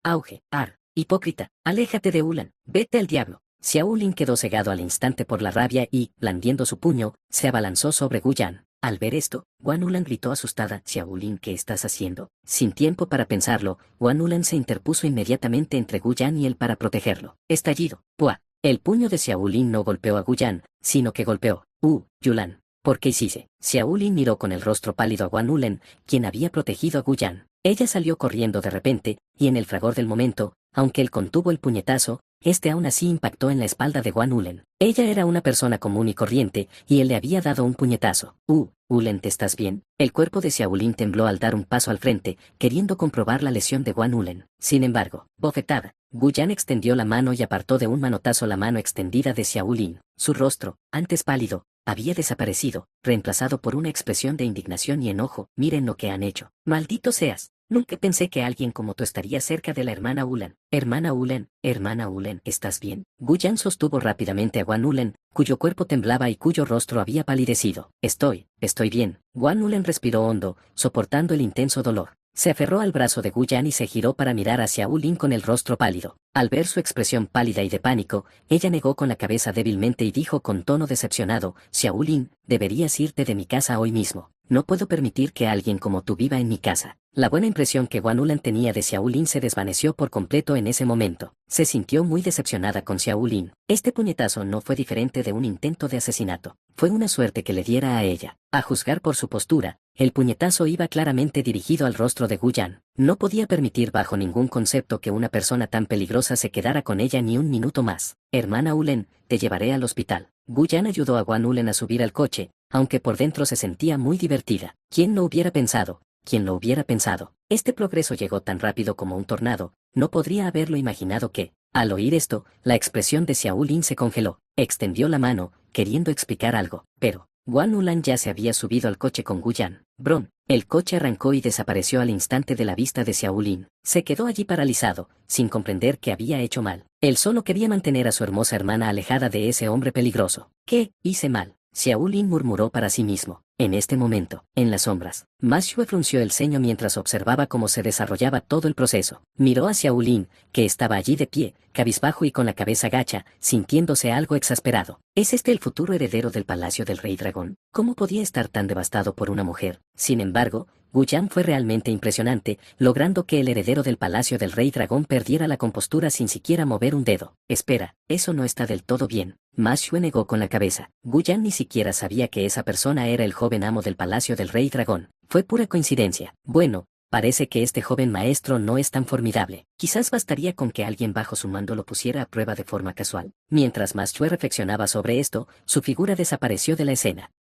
Speaker 1: hipócrita, aléjate de Ulan, vete al diablo. Xiao Lin quedó cegado al instante por la rabia y, blandiendo su puño, se abalanzó sobre Gu Yan. Al ver esto, Guan Ulan gritó asustada: Xiao Lin, ¿qué estás haciendo? Sin tiempo para pensarlo, Guan Ulan se interpuso inmediatamente entre Gu Yan y él para protegerlo. Estallido. ¡Pua! El puño de Xiao Lin no golpeó a Gu Yan, sino que golpeó. Yulan, ¿por qué hiciste? Xiao Lin miró con el rostro pálido a Guan Ulan, quien había protegido a Gu Yan. Ella salió corriendo de repente, y en el fragor del momento, aunque él contuvo el puñetazo, este aún así impactó en la espalda de Guan Ulen. Ella era una persona común y corriente, y él le había dado un puñetazo. Ulen, ¿te estás bien? El cuerpo de Xiao Lin tembló al dar un paso al frente, queriendo comprobar la lesión de Guan Ulen. Sin embargo, bofetada. Gu Yan extendió la mano y apartó de un manotazo la mano extendida de Xiao Lin. Su rostro, antes pálido, había desaparecido, reemplazado por una expresión de indignación y enojo. Miren lo que han hecho. ¡Maldito seas! Nunca pensé que alguien como tú estaría cerca de la hermana Ulan. Hermana Ulen, ¿estás bien? Gu Yan sostuvo rápidamente a Guan Ulen, cuyo cuerpo temblaba y cuyo rostro había palidecido. Estoy bien. Guan Ulen respiró hondo, soportando el intenso dolor. Se aferró al brazo de Gu Yan y se giró para mirar hacia Ulin con el rostro pálido. Al ver su expresión pálida y de pánico, ella negó con la cabeza débilmente y dijo con tono decepcionado: Xiao Lin, deberías irte de mi casa hoy mismo. No puedo permitir que alguien como tú viva en mi casa. La buena impresión que Guan Ulan tenía de Xiao Lin se desvaneció por completo en ese momento. Se sintió muy decepcionada con Xiao Lin. Este puñetazo no fue diferente de un intento de asesinato. Fue una suerte que le diera a ella. A juzgar por su postura, el puñetazo iba claramente dirigido al rostro de Gu Yan. No podía permitir bajo ningún concepto que una persona tan peligrosa se quedara con ella ni un minuto más. Hermana Ulen, te llevaré al hospital. Gu Yan ayudó a Guan Ulen a subir al coche, aunque por dentro se sentía muy divertida. ¿Quién lo hubiera pensado? ¿Quién lo hubiera pensado? Este progreso llegó tan rápido como un tornado. No podría haberlo imaginado que, al oír esto, la expresión de Xiao Lin se congeló. Extendió la mano, queriendo explicar algo, pero Guan Ulan ya se había subido al coche con Gu Yan. Bron. El coche arrancó y desapareció al instante de la vista de Xiao Lin. Se quedó allí paralizado, sin comprender qué había hecho mal. Él solo quería mantener a su hermosa hermana alejada de ese hombre peligroso. ¿Qué hice mal? Xiao Lin murmuró para sí mismo. En este momento, en las sombras, Ma Xue frunció el ceño mientras observaba cómo se desarrollaba todo el proceso. Miró a Xiao Lin, que estaba allí de pie, cabizbajo y con la cabeza gacha, sintiéndose algo exasperado. ¿Es este el futuro heredero del palacio del Rey Dragón? ¿Cómo podía estar tan devastado por una mujer? Sin embargo, Gu Yan fue realmente impresionante, logrando que el heredero del palacio del Rey Dragón perdiera la compostura sin siquiera mover un dedo. Espera, eso no está del todo bien. Ma Xue negó con la cabeza. Gu Yan ni siquiera sabía que esa persona era el joven amo del palacio del Rey Dragón. Fue pura coincidencia. Bueno, parece que este joven maestro no es tan formidable. Quizás bastaría con que alguien bajo su mando lo pusiera a prueba de forma casual. Mientras Ma Xue reflexionaba sobre esto, su figura desapareció de la escena.